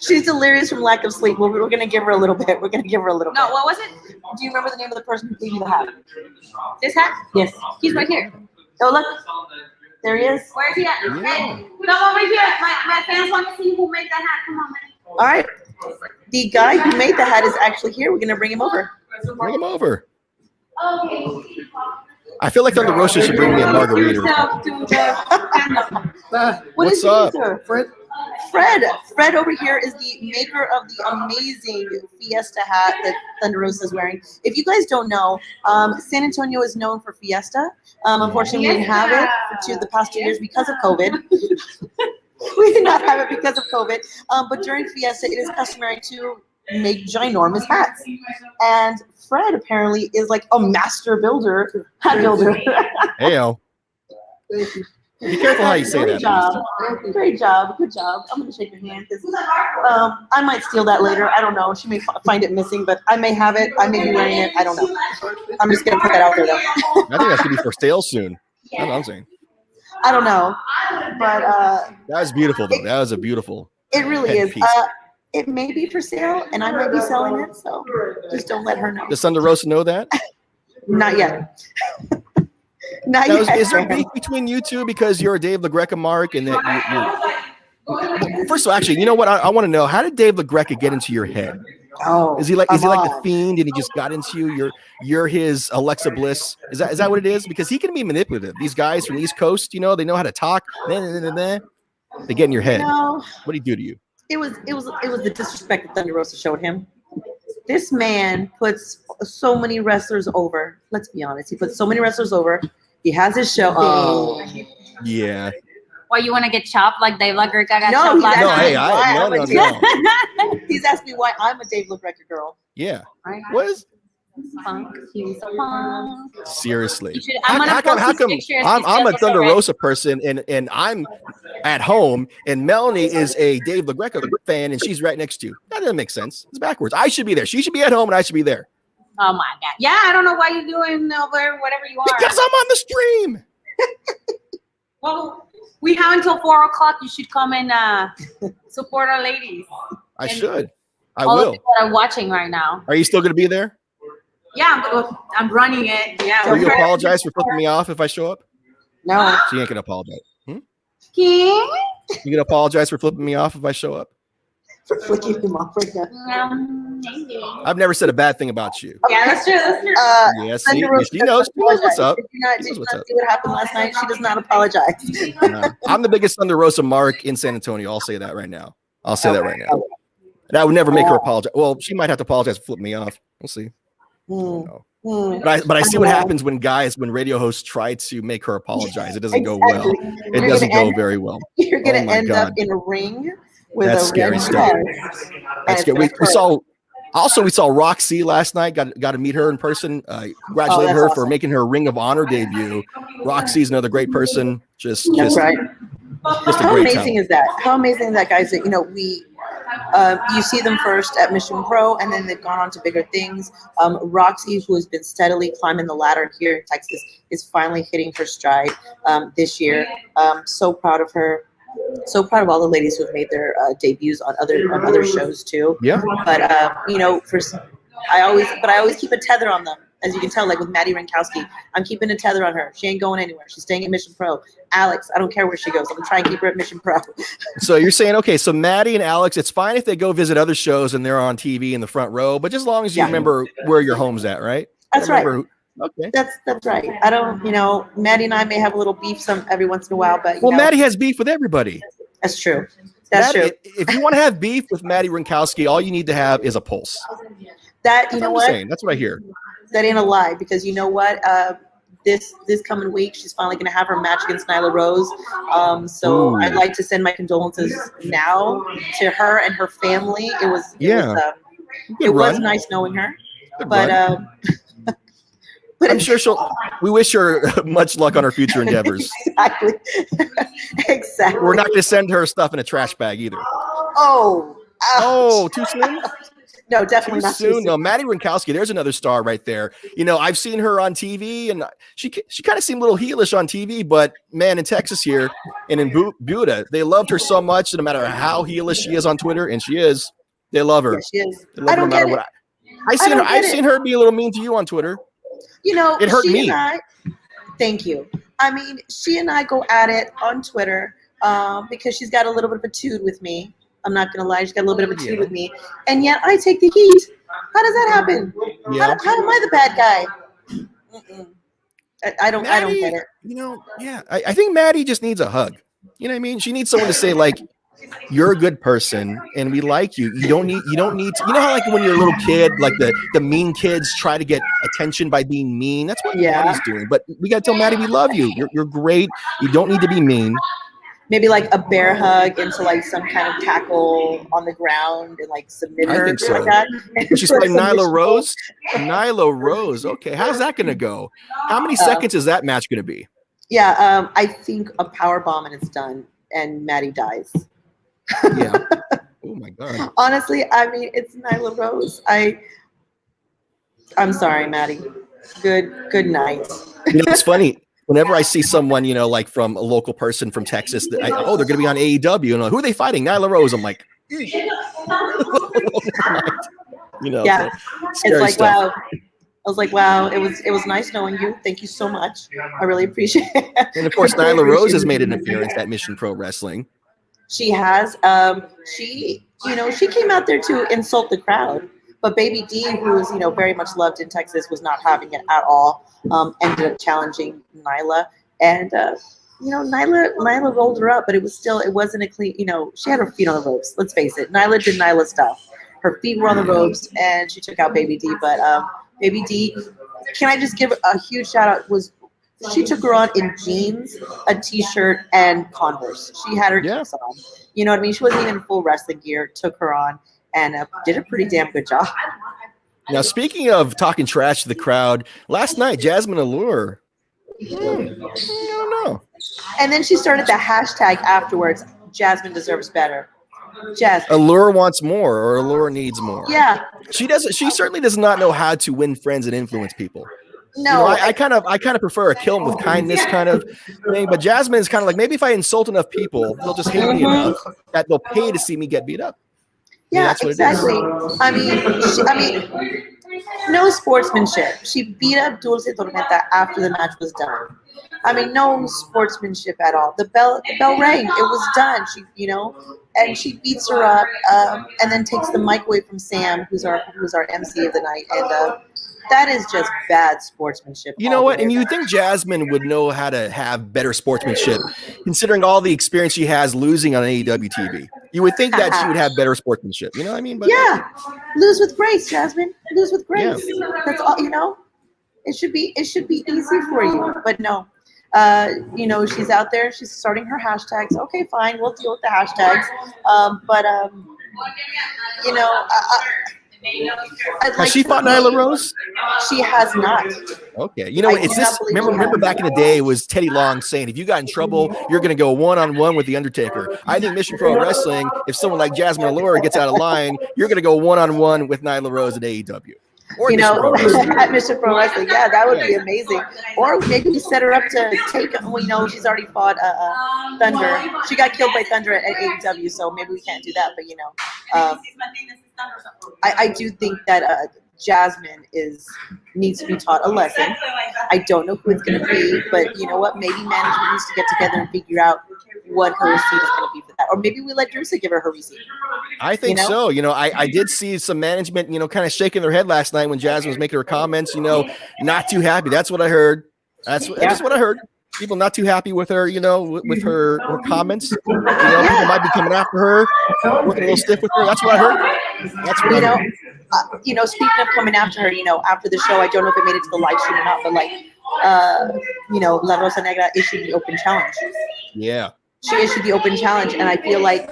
A: She's delirious from lack of sleep. We're going to give her a little bit. We're going to give her a little bit.
F: No, what was it?
A: Do you remember the name of the person who gave you the hat?
F: This hat?
A: Yes.
F: He's right here.
A: Oh, look. There he is.
F: Where is he at? Hey, come over here. My fans want to see who made that hat. Come on, man.
A: All right. The guy who made the hat is actually here. We're going to bring him over.
E: Bring him over. I feel like Thunder Rosa should bring me a margarita. What's up,
A: Fred over here is the maker of the amazing Fiesta hat that Thunder Rosa is wearing. If you guys don't know, San Antonio is known for Fiesta. Unfortunately, we didn't have it for the past 2 years because of COVID. We did not have it because of COVID. But during Fiesta, it is customary to make ginormous hats. And Fred apparently is like a master builder, hat builder.
E: Heyo. Be careful how you say
A: Great
E: that.
A: job. Great job. Good job. I'm gonna shake your hand because I might steal that later. I don't know. She may find it missing, but I may have it. I may be wearing it. I don't know. I'm just gonna put that out there though.
E: I think that's gonna be for sale soon. That's what I'm saying.
A: I don't know, but
E: That was beautiful though. That was a beautiful.
A: it really is.
E: Headpiece.
A: It may be for sale, and I might be selling it. So just don't let her know.
E: Does Thunder Rosa know that?
A: Not yet. Not
E: Now,
A: yet.
E: is there beef between you two because you're a Dave LaGreca mark and that you're first of all, actually, you know what? I want to know, how did Dave LaGreca get into your head?
A: Oh,
E: Is he like the fiend and he just got into you? You're his Alexa Bliss. Is that what it is? Because he can be manipulative. These guys from the East Coast, you know, they know how to talk. They get in your head.
A: No,
E: What did he do to you?
A: it was the disrespect that Thunder Rosa showed him. This man puts so many wrestlers over. Let's be honest. He puts so many wrestlers over. He has his show.
E: Oh, yeah.
C: Why you want to get chopped like Dave LaGreca got
A: No,
C: chopped
A: he's
C: last
E: No,
A: asking
C: time?
E: hey,
A: me why I'm a
E: no.
A: Dave- He's asked me why I'm a Dave LaGreca girl.
E: Yeah.
C: Right.
E: What is
C: Funk. He was a funk.
E: seriously?
C: You should- I'm gonna
E: How come
C: post this picture as
E: I'm a
C: this
E: Thunder
C: already.
E: Rosa person and I'm at home and Melanie is a Dave LaGreca fan and she's right next to you? That doesn't make sense. It's backwards. I should be there. She should be at home and I should be there.
C: Oh my god. Yeah, I don't know why you're doing over whatever you are.
E: Because I'm on the stream.
C: Well, we have until 4:00. You should come and support our ladies.
E: I
C: And
E: should. I
C: All the
E: will.
C: people that are watching right now.
E: Are you still going to be there?
C: Yeah, I'm running it. Yeah.
E: Will you apologize for flipping me off if I show up?
A: No.
E: She ain't going to apologize.
C: King?
E: You going to apologize for flipping me off if I show up?
A: For flicking him off right now.
C: Maybe.
E: I've never said a bad thing about you.
C: Yeah, that's true. That's true.
E: Yes, see,
A: Thunder Rosa
E: she knows. She knows what's up.
A: Did you not
E: She knows
A: see
E: what's up.
A: what happened last night? She does not apologize.
E: I'm the biggest Thunder Rosa mark in San Antonio. I'll say that right now. I'll say that right now. And I would never make her apologize. Well, she might have to apologize for flipping me off. We'll see.
A: Hmm.
E: No.
A: Hmm.
E: But I see what happens when radio hosts try to make her apologize. It doesn't go well.
A: Exactly.
E: It doesn't go very well.
A: You're gonna
E: Oh my
A: end up
E: God.
A: in a ring with
E: That's
A: a
E: scary
A: red
E: stuff.
A: flag.
E: That's good. We saw Roxy last night. Got to meet her in person. Congratulate
A: that's
E: her for
A: awesome.
E: making her Ring of Honor debut. Roxy's another great person.
A: That's
E: Just
A: right.
E: just a
A: How
E: great
A: amazing
E: talent.
A: is that? How amazing is that, guys? That you see them first at Mission Pro, and then they've gone on to bigger things. Roxy, who has been steadily climbing the ladder here in Texas, is finally hitting her stride this year. So proud of her. So proud of all the ladies who have made their debuts on other shows too.
E: Yeah.
A: But I always keep a tether on them. As you can tell, like with Maddie Rinkowski, I'm keeping a tether on her. She ain't going anywhere. She's staying at Mission Pro. Alex, I don't care where she goes. I'm gonna try and keep her at Mission Pro.
E: So you're saying, okay, so Maddie and Alex, it's fine if they go visit other shows and they're on TV in the front row, but just as long as you
A: Yeah.
E: remember where your home's at, right?
A: That's right.
E: Okay.
A: That's right. I don't, Maddie and I may have a little beef every once in a while, but
E: Well, Maddie has beef with everybody.
A: that's true. That's
E: Maddie,
A: true.
E: If you want to have beef with Maddie Rinkowski, all you need to have is a pulse.
A: That
E: That's what I'm saying. That's what I hear.
A: That ain't a lie, because you know what? This coming week, she's finally gonna have her match against Nyla Rose. So
E: Ooh.
A: I'd like to send my condolences now to her and her family. It was
E: Good
A: was
E: run.
A: nice knowing her,
E: Good
A: but
E: run.
A: but
E: I'm sure we wish her much luck on her future endeavors.
A: exactly, exactly.
E: We're not going to send her stuff in a trash bag either.
A: Oh, ouch.
E: Oh, too soon?
A: No, definitely
E: Too
A: not
E: soon.
A: too
E: No, Maddie Rinkowski, there's another star right there. I've seen her on TV, and she kind of seemed a little heelish on TV, but man, in Texas here and in Buda, they loved her so much. No matter how heelish she is on Twitter, and she is, they love her.
A: Yeah, she is.
E: They love
A: I
E: her no
A: don't
E: matter
A: get
E: what.
A: it.
E: I've seen her be a little mean to you on Twitter. It hurt
A: she
E: me.
A: And I, thank you. I mean, she and I go at it on Twitter because she's got a little bit of a tood with me. I'm not gonna lie, she's got a little bit of a tood with me, and yet I take the heat. How does that happen?
E: Yeah.
A: How am I the bad guy? Mm-mm. I don't get it.
E: I think Maddie just needs a hug. You know what I mean? She needs someone to say, like, you're a good person and we like you. You don't need to, you know how like when you're a little kid, like the mean kids try to get attention by being mean. That's what Maddie's doing. But we gotta tell Maddie we love you. You're great. You don't need to be mean.
A: Maybe like a bear hug into like some kind of tackle on the ground and like submit her.
E: I think so.
A: Like that.
E: She's playing Nyla Rose. Nyla Rose. Okay, how's that gonna go? How many seconds is that match gonna be?
A: Yeah, I think a power bomb and it's done, and Maddie dies.
E: Yeah. Oh my God.
A: Honestly, I mean, it's Nyla Rose. I'm sorry, Maddie. Good night.
E: It's funny. Whenever I see someone, like from a local person from Texas, they're going to be on AEW, and who are they fighting? Nyla Rose. I'm like,
A: Yeah,
E: so
A: it's
E: scary
A: like
E: stuff.
A: wow. I was like, wow, it was nice knowing you. Thank you so much. I really appreciate it.
E: And of course, Nyla Rose has made an appearance at Mission Pro Wrestling.
A: She has. She came out there to insult the crowd, but Baby D, who is very much loved in Texas, was not having it at all. Ended up challenging Nyla, and Nyla rolled her up, but it wasn't a clean. She had her feet on the ropes. Let's face it, Nyla did Nyla stuff. Her feet were on the ropes, and she took out Baby D. But Baby D, can I just give a huge shout out? She took her on in jeans, a t-shirt, and Converse. She had her kicks on. You know what I mean? She wasn't even in full wrestling gear. Took her on and did a pretty damn good job.
E: Now, speaking of talking trash to the crowd, last night, Jasmine Allure. I don't know.
A: And then she started the hashtag afterwards. Jasmine deserves better. Jasmine.
E: Allure wants more, or Allure needs more.
A: Yeah.
E: She doesn't. She certainly does not know how to win friends and influence people.
A: No,
E: I kind of prefer a kill them with kindness kind of thing. But Jasmine is kind of like, maybe if I insult enough people, they'll just hate me enough that they'll pay to see me get beat up.
A: Yeah,
E: that's what
A: exactly.
E: it is.
A: I mean, no sportsmanship. She beat up Dulce Tormenta after the match was done. I mean, no sportsmanship at all. The bell rang. It was done. She, and she beats her up, and then takes the mic away from Sam, who's our MC of the night, and that is just bad sportsmanship.
E: You know what? And you think Jasmine would know how to have better sportsmanship, considering all the experience she has losing on AEW TV. You would think that she would have better sportsmanship. You know what I mean? But
A: yeah, lose with grace, Jasmine. Lose with grace.
E: Yeah.
A: That's all. It should be easy for you, but no. She's out there. She's starting her hashtags. Okay, fine. We'll deal with the hashtags.
E: Has she fought Nyla Rose?
A: She has not.
E: Okay. It's this. Remember back in the day, it was Teddy Long saying, if you got in trouble, you're going to go one-on-one with The Undertaker. I think Mission Pro Wrestling, if someone like Jasmine Allure gets out of line, you're going to go one-on-one with Nyla Rose at AEW. Or
A: At Mission Pro Wrestling. Yeah, that would be amazing. Or maybe we set her up to take, she's already fought Thunder. She got killed by Thunder at AEW, so maybe we can't do that. But, I do think that Jasmine needs to be taught a lesson. I don't know who it's going to be, but you know what? Maybe management needs to get together and figure out what her receipt is going to be for that. Or maybe we let Drusa give her receipt.
E: I think so. I did see some management, kind of shaking their head last night when Jasmine was making her comments, not too happy. That's what I heard. That's what I heard. People not too happy with her, with her comments. People might be coming after her, working a little stiff with her. That's what I heard. That's what I heard.
A: Speaking of coming after her, after the show, I don't know if it made it to the live stream or not, but La Rosa Negra issued the open challenge.
E: Yeah.
A: She issued the open challenge, and I feel like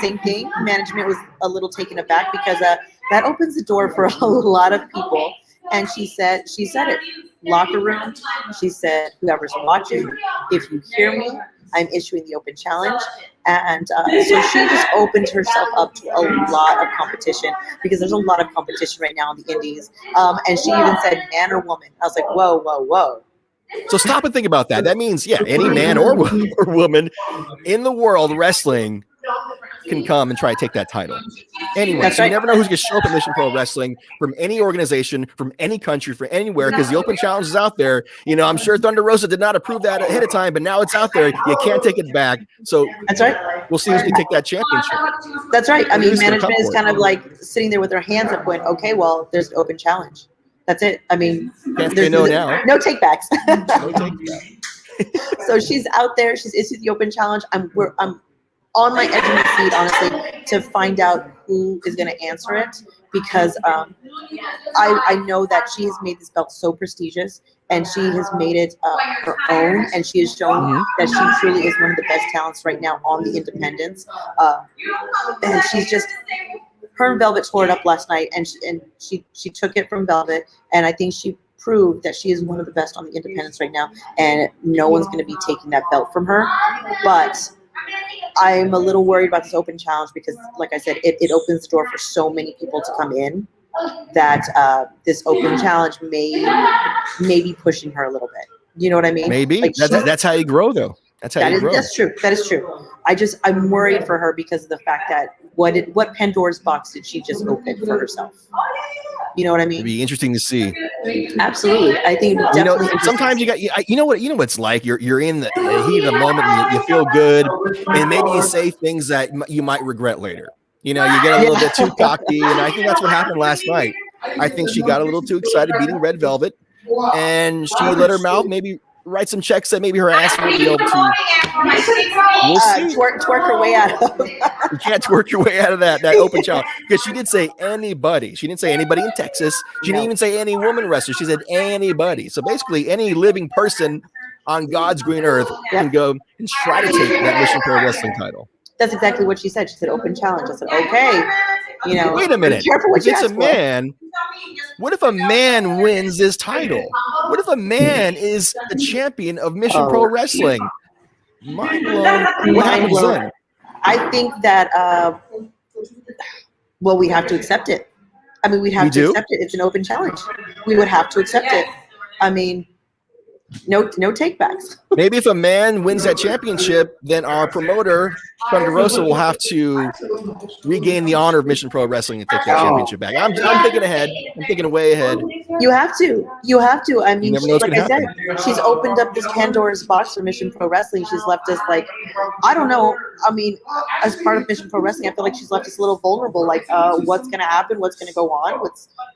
A: same thing. Management was a little taken aback because that opens the door for a lot of people. And she said it. Locker room. She said, whoever's watching, if you hear me, I'm issuing the open challenge. And so she just opened herself up to a lot of competition because there's a lot of competition right now in the indies. And she even said man or woman. I was like, whoa, whoa, whoa.
E: So stop and think about that. That means, any man or woman in the world wrestling can come and try to take that title. Anyway, so you never know who's going to show up at Mission Pro Wrestling from any organization, from any country, from anywhere, because the open challenge is out there. I'm sure Thunder Rosa did not approve that ahead of time, but now it's out there. You can't take it back. So
A: that's right.
E: We'll see who's going to take that championship.
A: That's right. I mean, management is kind of like sitting there with their hands up going, okay, well, there's an open challenge. That's it. I mean,
E: there's
A: no
E: No
A: takebacks.
E: takebacks.
A: So she's out there. She's issued the open challenge. I'm on my edge of my seat, honestly, to find out who is going to answer it because I know that she has made this belt so prestigious and she has made it her own, and she has shown that she truly is one of the best talents right now on the independents. And she's just. Her and Velvet tore it up last night, and she took it from Velvet, and I think she prove that she is one of the best on the independents right now, and no one's going to be taking that belt from her. But I'm a little worried about this open challenge because, like I said, it opens the door for so many people to come in that this open challenge may be pushing her a little bit. You know what I mean?
E: Maybe
A: like
E: that's how you grow, though. That's how you grow.
A: That's true. That is true. I'm worried for her because of the fact that what Pandora's box did she just open for herself? You know what I mean?
E: It'd be interesting to see.
A: Absolutely. I think
E: sometimes you know what it's like. You're in the heat of the moment, and you feel good, and maybe you say things that you might regret later. You know, you get a little bit too cocky, and I think that's what happened last night. I think she got a little too excited beating Red Velvet, and she let her mouth maybe write some checks that maybe her ass will be able to. We'll see.
A: Twerk her way out of.
E: You can't twerk your way out of that open challenge, because she did say anybody. She didn't say anybody in Texas. She didn't even say any woman wrestler. She said anybody. So basically, any living person on God's green earth can go and try to take that Mission Pro Wrestling title.
A: That's exactly what she said. She said open challenge. I said, okay. You know,
E: wait a minute.
A: Be careful what
E: if it's a man, what if a man wins this title? What if a man is the champion of Mission Pro Wrestling? Mind blown. What happens then?
A: I think that, well, we have to accept it. I mean, we'd have to accept it. It's an open challenge. We would have to accept it. I mean, no takebacks.
E: Maybe if a man wins that championship, then our promoter, Thunder Rosa, will have to regain the honor of Mission Pro Wrestling and take that championship back. I'm thinking ahead. I'm thinking way ahead.
A: You have to. I mean, like I said, she's opened up this Pandora's box for Mission Pro Wrestling. She's left us like, I don't know. I mean, as part of Mission Pro Wrestling, I feel like she's left us a little vulnerable. Like, what's going to happen? What's going to go on?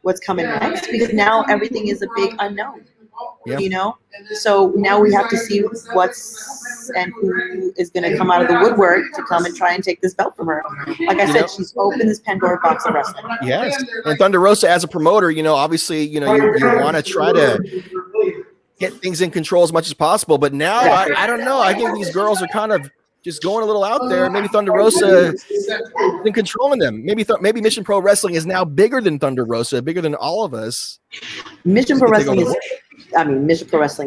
A: What's coming next? Because now everything is a big unknown. Yep. You know, so now we have to see what's and who is going to come out of the woodwork to come and try and take this belt from her. Like I said, she's opened this Pandora box of wrestling.
E: Yes, and Thunder Rosa, as a promoter, you know, obviously, you know, you want to try to get things in control as much as possible. But now, I don't know. I think these girls are kind of just going a little out there. Maybe Thunder Rosa been controlling them. Maybe Mission Pro Wrestling is now bigger than Thunder Rosa, bigger than all of us.
A: Mission Pro Wrestling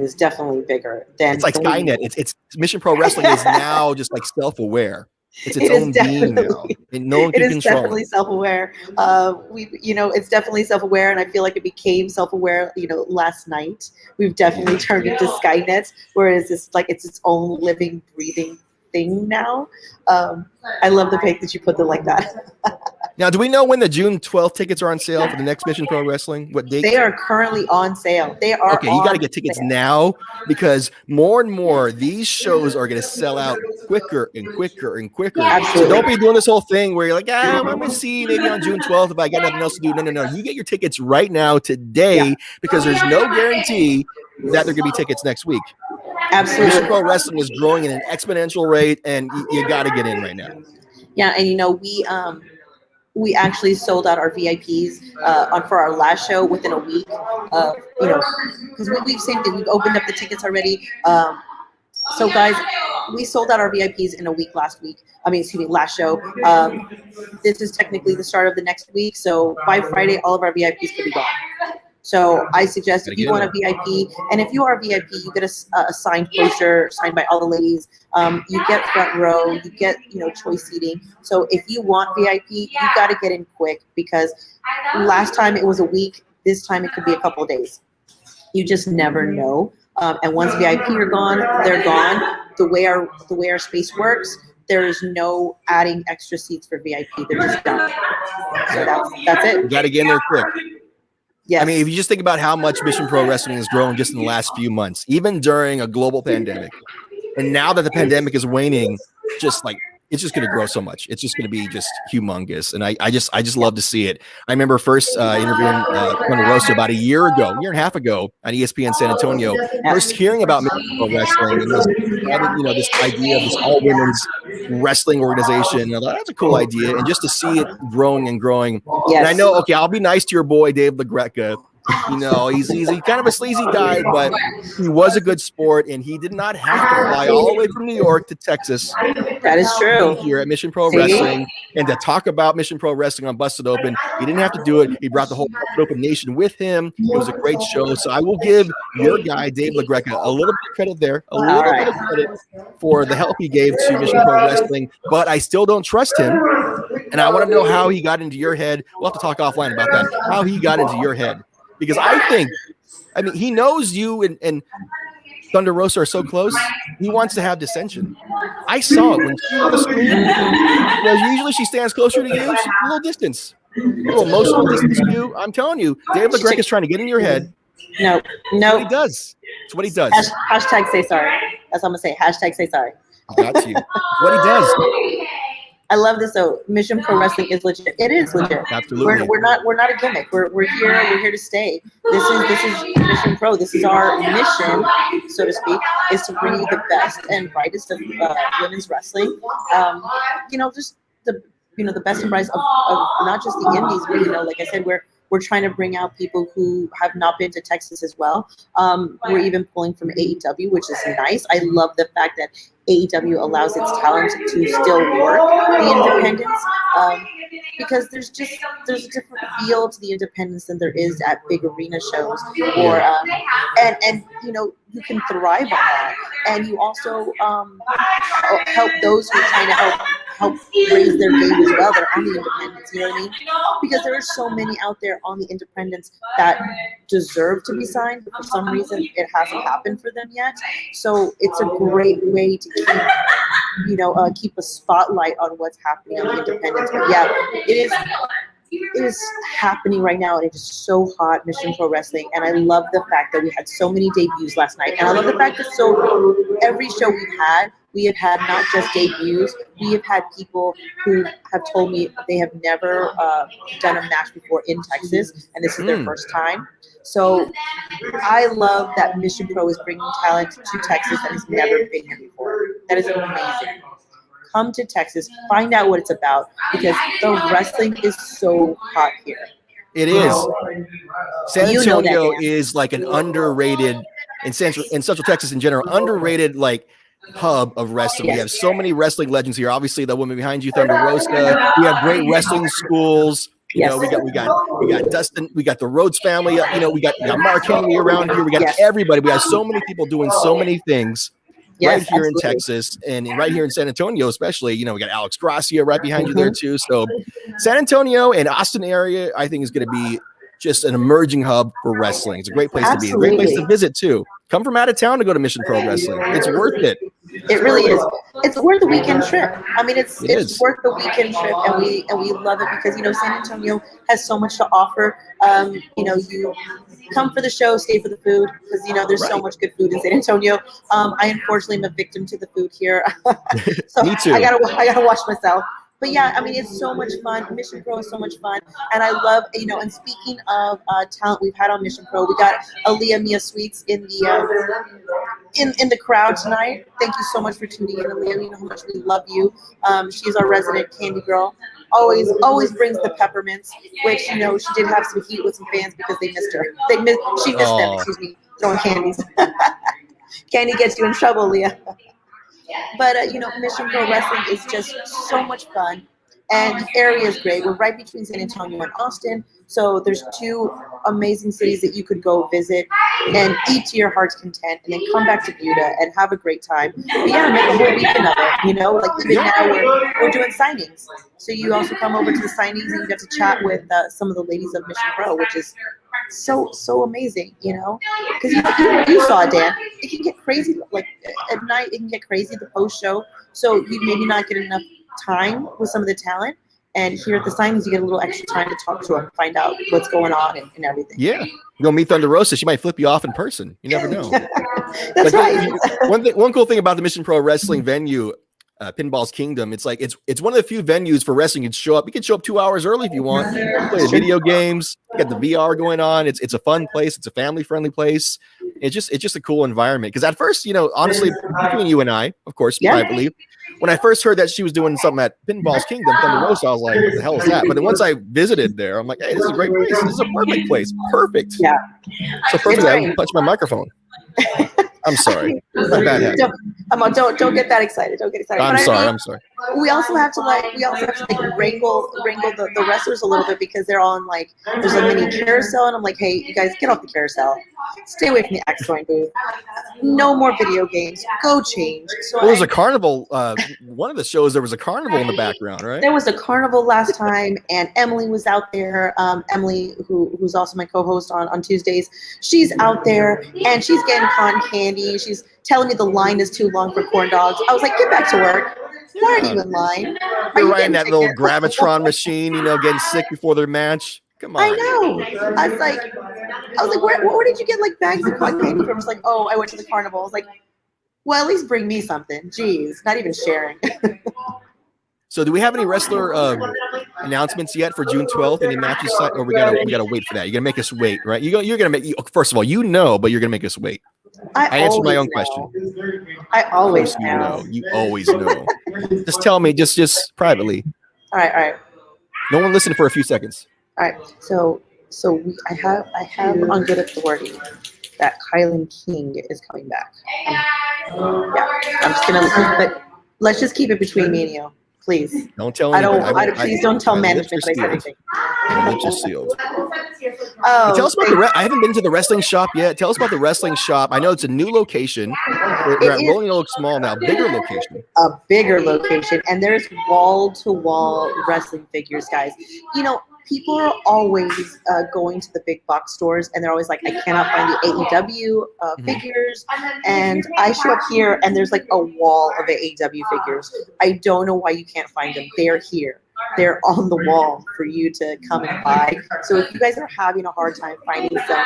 A: is definitely bigger than.
E: It's like Skynet. It's Mission Pro Wrestling is now just like self-aware. It's its own being now, and no one can control it. It is definitely
A: self-aware. It's definitely self-aware, and I feel like it became self-aware. You know, last night we've definitely turned into Skynet, whereas it's its own living, breathing thing now. I love the fact that you put them like that.
E: Now, do we know when the June 12th tickets are on sale for the next Mission Pro Wrestling? What date?
A: They are currently on sale. They are
E: okay. You got to get tickets now, because more and more these shows are going to sell out quicker and quicker and quicker.
A: Absolutely.
E: So don't be doing this whole thing where you're like, I'm going to see maybe on June 12th if I got nothing else to do. No. You get your tickets right now today, because there's no guarantee that there are going to be tickets next week.
A: Absolutely.
E: Mission Pro Wrestling is growing at an exponential rate, and you got to get in right now.
A: Yeah, and you know, we actually sold out our VIPs for our last show within a week. You know, because we've seen that we've opened up the tickets already. So guys, we sold out our VIPs in a week last show. This is technically the start of the next week. So by Friday, all of our VIPs could be gone. So I suggest if you want a VIP, and if you are a VIP, you get a signed poster signed by all the ladies. You get front row, you get, choice seating. So if you want VIP, you got to get in quick, because last time it was a week. This time it could be a couple of days. You just never know. And once VIP are gone, they're gone. The way our space works, there is no adding extra seats for VIP. They're just done. So that's it.
E: You got to get in there quick.
A: Yes.
E: I mean, if you just think about how much Mission Pro Wrestling has grown just in the last few months, even during a global pandemic, and now that the pandemic is waning, just like it's just going to grow so much. It's just going to be just humongous, and I just love to see it. I remember first interviewing Thunder Rosa about a year and a half ago on ESPN San Antonio. First hearing about Mission Pro Wrestling and this idea of this all women's wrestling organization. I thought that's a cool idea, and just to see it growing and growing.
A: Yes.
E: And I know, okay, I'll be nice to your boy Dave LaGreca. You know, he's kind of a sleazy guy, but he was a good sport, and he did not have to fly all the way from New York to Texas.
A: That is true.
E: Here at Mission Pro Wrestling, and to talk about Mission Pro Wrestling on Busted Open. He didn't have to do it. He brought the whole Busted Open Nation with him. It was a great show. So I will give your guy, Dave LaGreca, a little bit of credit there, a little bit of credit for the help he gave to Mission Pro Wrestling, but I still don't trust him. And I want to know how he got into your head. We'll have to talk offline about that, how he got into your head. Because I mean, he knows you and Thunder Rosa are so close. He wants to have dissension. I saw it when she was on the screen. You know, usually she stands closer to you. She's a little distance, a little emotional distance to you. I'm telling you, Dave LaGreca is trying to get in your head.
A: No.
E: That's what he does. It's what he does.
A: Hashtag say sorry. That's what I'm gonna say. Hashtag say sorry.
E: Got you. What he does.
A: I love this though. Mission Pro Wrestling is legit. It is legit.
E: Absolutely.
A: We're not a gimmick. We're here. We're here to stay. This is Mission Pro. This is our mission, so to speak, is to bring you the best and brightest of women's wrestling. You know, just the best and brightest of not just the indies, but you know, like I said, we're trying to bring out people who have not been to Texas as well. We're even pulling from AEW, which is nice. I love the fact that AEW allows its talent to still work the independents, because there's a different feel to the independents than there is at big arena shows, or and you know, you can thrive on that, and you also help those who are trying to help raise their game as well. They're on the independents, you know what I mean? Because there are so many out there on the independents that deserve to be signed, but for some reason it hasn't happened for them yet. So it's a great way to keep a spotlight on what's happening on the independents. But yeah, it is happening right now, and it is so hot, Mission Pro Wrestling. And I love the fact that we had so many debuts last night. And I love the fact that every show we have had not just debuts, we have had people who have told me they have never done a match before in Texas, and this is their first time. So I love that Mission Pro is bringing talent to Texas that has never been here before. That is amazing. Come to Texas, find out what it's about, because the wrestling is so hot here.
E: It is. San Antonio is like an underrated, in Central Texas in general, underrated like hub of wrestling. We have so many wrestling legends here. Obviously, the woman behind you, Thunder Rosa. We have great wrestling schools. You know, we got Dustin, we got the Rhodes family. You know, we got Mark Henry around here. We got everybody. We have so many people doing so many things. Right here in Texas, and right here in San Antonio, especially. You know, we got Alex Gracia right behind you there too. So San Antonio and Austin area, I think, is going to be just an emerging hub for wrestling. It's a great place to be, a great place to visit too. Come from out of town to go to Mission Pro Wrestling. It's worth it.
A: It really is. It's worth the weekend trip. I mean, it's worth the weekend trip, and we love it because, you know, San Antonio has so much to offer. You know, you come for the show, stay for the food, because, you know, there's so much good food in San Antonio. I unfortunately am a victim to the food here. So
E: me too.
A: I gotta watch myself. But yeah, I mean, it's so much fun. Mission Pro is so much fun. And I love, you know, and speaking of talent we've had on Mission Pro, we got Aaliyah Mia Sweets in the crowd tonight. Thank you so much for tuning in, Aaliyah. You know how much we love you. She's our resident candy girl. Always brings the peppermints, which, you know, she did have some heat with some fans because they missed her. She missed them, excuse me, throwing candies. Candy gets you in trouble, Leah. But, you know, Mission Pro Wrestling is just so much fun. And the area is great. We're right between San Antonio and Austin. So there's two amazing cities that you could go visit and eat to your heart's content, and then come back to Buda and have a great time. But yeah, make a whole weekend of it, you know? Like, even now we're doing signings. So you also come over to the signings and you get to chat with some of the ladies of Mission Pro, which is so amazing, you know? Because you saw it, Dan. It can get crazy. Like, at night, it can get crazy, the post-show. So you maybe not get enough time with some of the talent, and here at the signings you get a little extra time to talk to them, find out what's going on and everything.
E: Yeah, you'll meet Thunder Rosa. She might flip you off in person. You never know.
A: That's right.
E: One cool thing about the Mission Pro Wrestling venue, Pinball's Kingdom, it's like it's one of the few venues for wrestling. You can show up 2 hours early if you want. Play the video games. You got the VR going on. It's a fun place. It's a family friendly place. It's just a cool environment. Because at first, you know, honestly, between you and I, of course, privately, when I first heard that she was doing something at Pinball's Kingdom, Thunder Roast, I was like, what the hell is that? But then once I visited there, I'm like, hey, this is a great place. This is a perfect place. Perfect.
A: Yeah.
E: So perfect. I
A: great.
E: don't touch my microphone. I'm sorry. My bad hat.
A: Don't get that excited. Don't get excited.
E: I'm
A: But I
E: sorry.
A: mean,
E: I'm sorry.
A: we also have to wrangle the wrestlers a little bit because they're all in like there's a mini carousel and I'm like, hey, you guys get off the carousel. Stay away from the Axe Throwing booth. No more video games. Go change. So
E: Well, there's a carnival. One of the shows there was a carnival in the background, right?
A: there was a carnival last time, and Emily was out there. Emily, who's also my co-host on Tuesdays, she's out there and she's getting cotton candy. She's telling me the line is too long for corn dogs. I was like, get back to work. Why are you in line? Are
E: They're
A: you
E: riding
A: getting
E: that little
A: tickets?
E: gravitron machine, getting sick before their match. Come on.
A: I know. I was like, where did you get like bags of cotton candy from? It's like, oh, I went to the carnival. I was like, well, at least bring me something. Jeez, not even sharing.
E: So, do we have any wrestler announcements yet for June 12th? Any matches set, or we gotta wait for that? You're gonna make us wait, right? You're gonna make. First of all, but you're gonna make us wait. I answered my own question.
A: I always
E: You
A: know.
E: know. You always know. Just tell me, just privately.
A: All right.
E: No one listen for a few seconds.
A: All right. So I have on good authority that Kylan King is coming back. Yeah. I'm just gonna, but let's just keep it between me and you, please.
E: Don't tell
A: I
E: anybody.
A: don't. Please don't tell
E: my lips
A: management
E: are
A: that I said
E: sealed.
A: anything.
E: My lips are sealed.
A: Oh,
E: Tell us about I haven't been to the wrestling shop yet. Tell us about the wrestling shop. I know it's a new location. We're at Rolling Oak Mall now, bigger location.
A: a bigger location, and there's wall-to-wall wrestling figures, guys. People are always going to the big box stores, and they're always like, I cannot find the AEW figures. And I show up here, and there's like a wall of AEW figures. I don't know why you can't find them. They're here. They're on the wall for you to come and buy. So if you guys are having a hard time finding some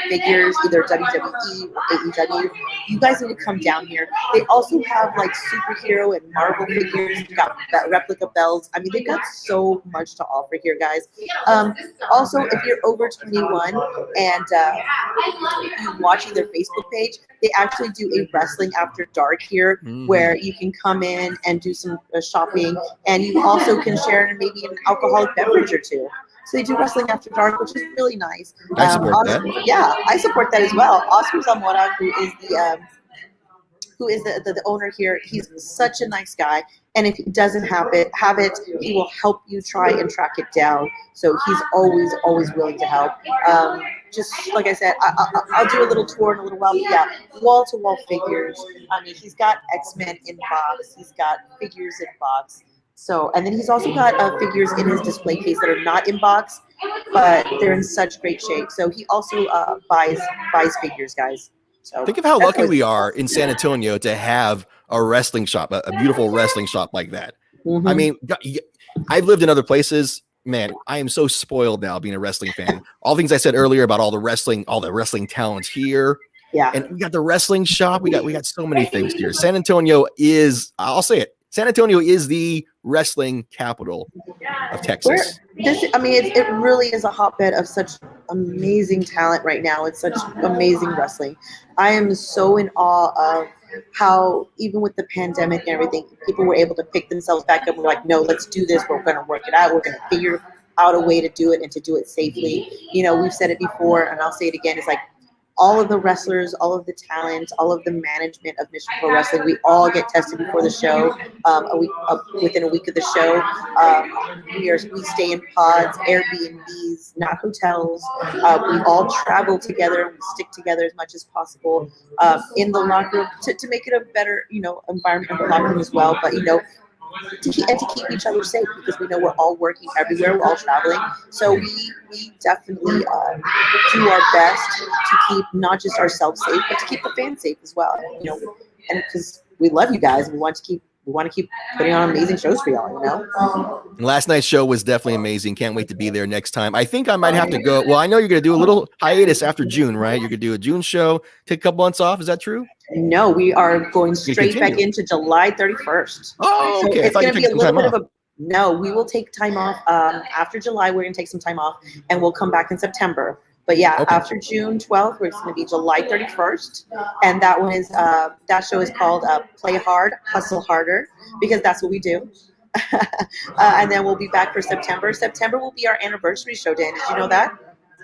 A: figures, either WWE or AEW, you guys need to come down here. They also have like superhero and Marvel figures. You've got replica bells. I mean, they've got so much to offer here, guys. Also, if you're over 21 and you're watching their Facebook page, they actually do a wrestling after dark here where you can come in and do some shopping, and you also can share maybe an alcoholic beverage or two. So they do wrestling after dark, which is really nice.
E: I support that.
A: Yeah, I support that as well. Oscar Zamora, who is the owner here, he's such a nice guy. And if he doesn't have it, he will help you try and track it down. So he's always willing to help. Just like I said, I'll do a little tour in a little while. But yeah, wall-to-wall figures. I mean, he's got X-Men in box. He's got figures in box. So, and then he's also got figures in his display case that are not in box, but they're in such great shape. So he also buys figures, guys. So
E: think of how lucky we are in San Antonio to have a wrestling shop, a beautiful wrestling shop like that. I mean, I've lived in other places. Man, I am so spoiled now being a wrestling fan. All things I said earlier about all the wrestling talents here.
A: Yeah.
E: And we got the wrestling shop. We got so many things here. San Antonio is, I'll say it, San Antonio is the wrestling capital of Texas.
A: It really is a hotbed of such amazing talent right now. It's such amazing wrestling. I am so in awe of how, even with the pandemic and everything, people were able to pick themselves back up and were like, no, let's do this. We're going to work it out. We're going to figure out a way to do it and to do it safely. We've said it before, and I'll say it again. It's like, all of the wrestlers, all of the talent, all of the management of Mission Pro Wrestling, we all get tested before the show. Within a week of the show, we stay in pods, Airbnbs, not hotels. We all travel together and we stick together as much as possible in the locker room to make it a better, environment in the locker room as well. But to keep each other safe, because we know we're all working everywhere, we're all traveling. So we definitely do our best to keep not just ourselves safe, but to keep the fans safe as well. And because we love you guys, we want to keep putting on amazing shows for y'all.
E: And last night's show was definitely amazing. Can't wait to be there next time. I think I might have to go. Well, I know you're going to do a little hiatus after June, right? You're going to do a June show, take a couple months off. Is that true?
A: No, we are going straight back into July 31st.
E: Oh, okay.
A: So it's going to be a little bit of a. No, we will take time off after July. We're going to take some time off, and we'll come back in September. But yeah,
E: Okay.
A: after June 12th, it's going to be July 31st, and that one is that show is called Play Hard, Hustle Harder, because that's what we do. And then we'll be back for September. September will be our anniversary show, Dan. Did you know that?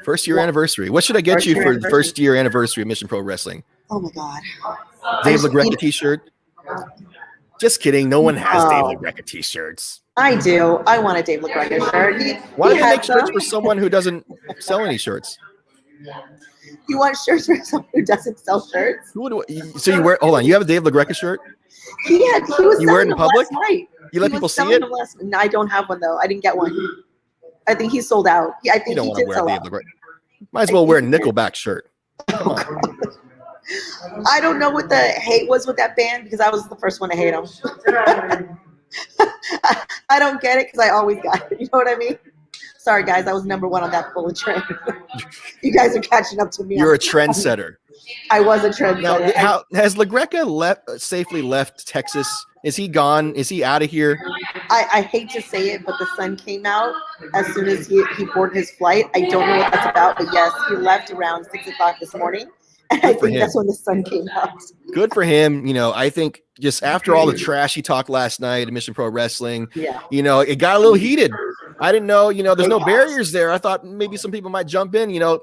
E: First year anniversary. What should I get
A: First
E: you
A: year
E: for the
A: anniversary.
E: first year anniversary of Mission Pro Wrestling?
A: Oh my God.
E: Dave
A: you
E: LaGreca
A: know-
E: t-shirt. Just kidding. No one has
A: Oh.
E: Dave LaGreca t-shirts.
A: I do. I want a Dave LaGreca shirt.
E: Why don't you
A: had
E: make shirts
A: some.
E: for someone who doesn't sell any shirts?
A: You want shirts for someone who doesn't sell shirts?
E: So you wear? Hold on. You have a Dave LaGreca shirt?
A: He was
E: You wear it
A: selling
E: in
A: them
E: public?
A: last night.
E: You let
A: He
E: people
A: was
E: see
A: selling
E: it?
A: them No, I don't have one though. I didn't get one. I think he sold out. Yeah, I
E: You
A: think
E: don't
A: he
E: want to
A: did
E: wear
A: sell
E: Dave
A: out.
E: LaGreca. Might as well wear a Nickelback shirt. Come on.
A: I don't know what the hate was with that band because I was the first one to hate them. I don't get it because I always got it. You know what I mean? Sorry, guys. I was number one on that bullet train. You guys are catching up to me.
E: You're a trendsetter.
A: I was a
E: Now,
A: trendsetter.
E: how has LaGreca safely left Texas? Is he gone? Is he out of here?
A: I hate to say it, but the sun came out as soon as he boarded his flight. I don't know what that's about, but yes, he left around 6 o'clock this morning. And I
E: for
A: think
E: him.
A: that's when the sun came out.
E: Good for him. You know, I think just after all the trash he talked last night at Mission Pro Wrestling,
A: Yeah.
E: you know, it got a little heated. I didn't know, you know, there's no
A: It has.
E: barriers there. I thought maybe some people might jump in. You know,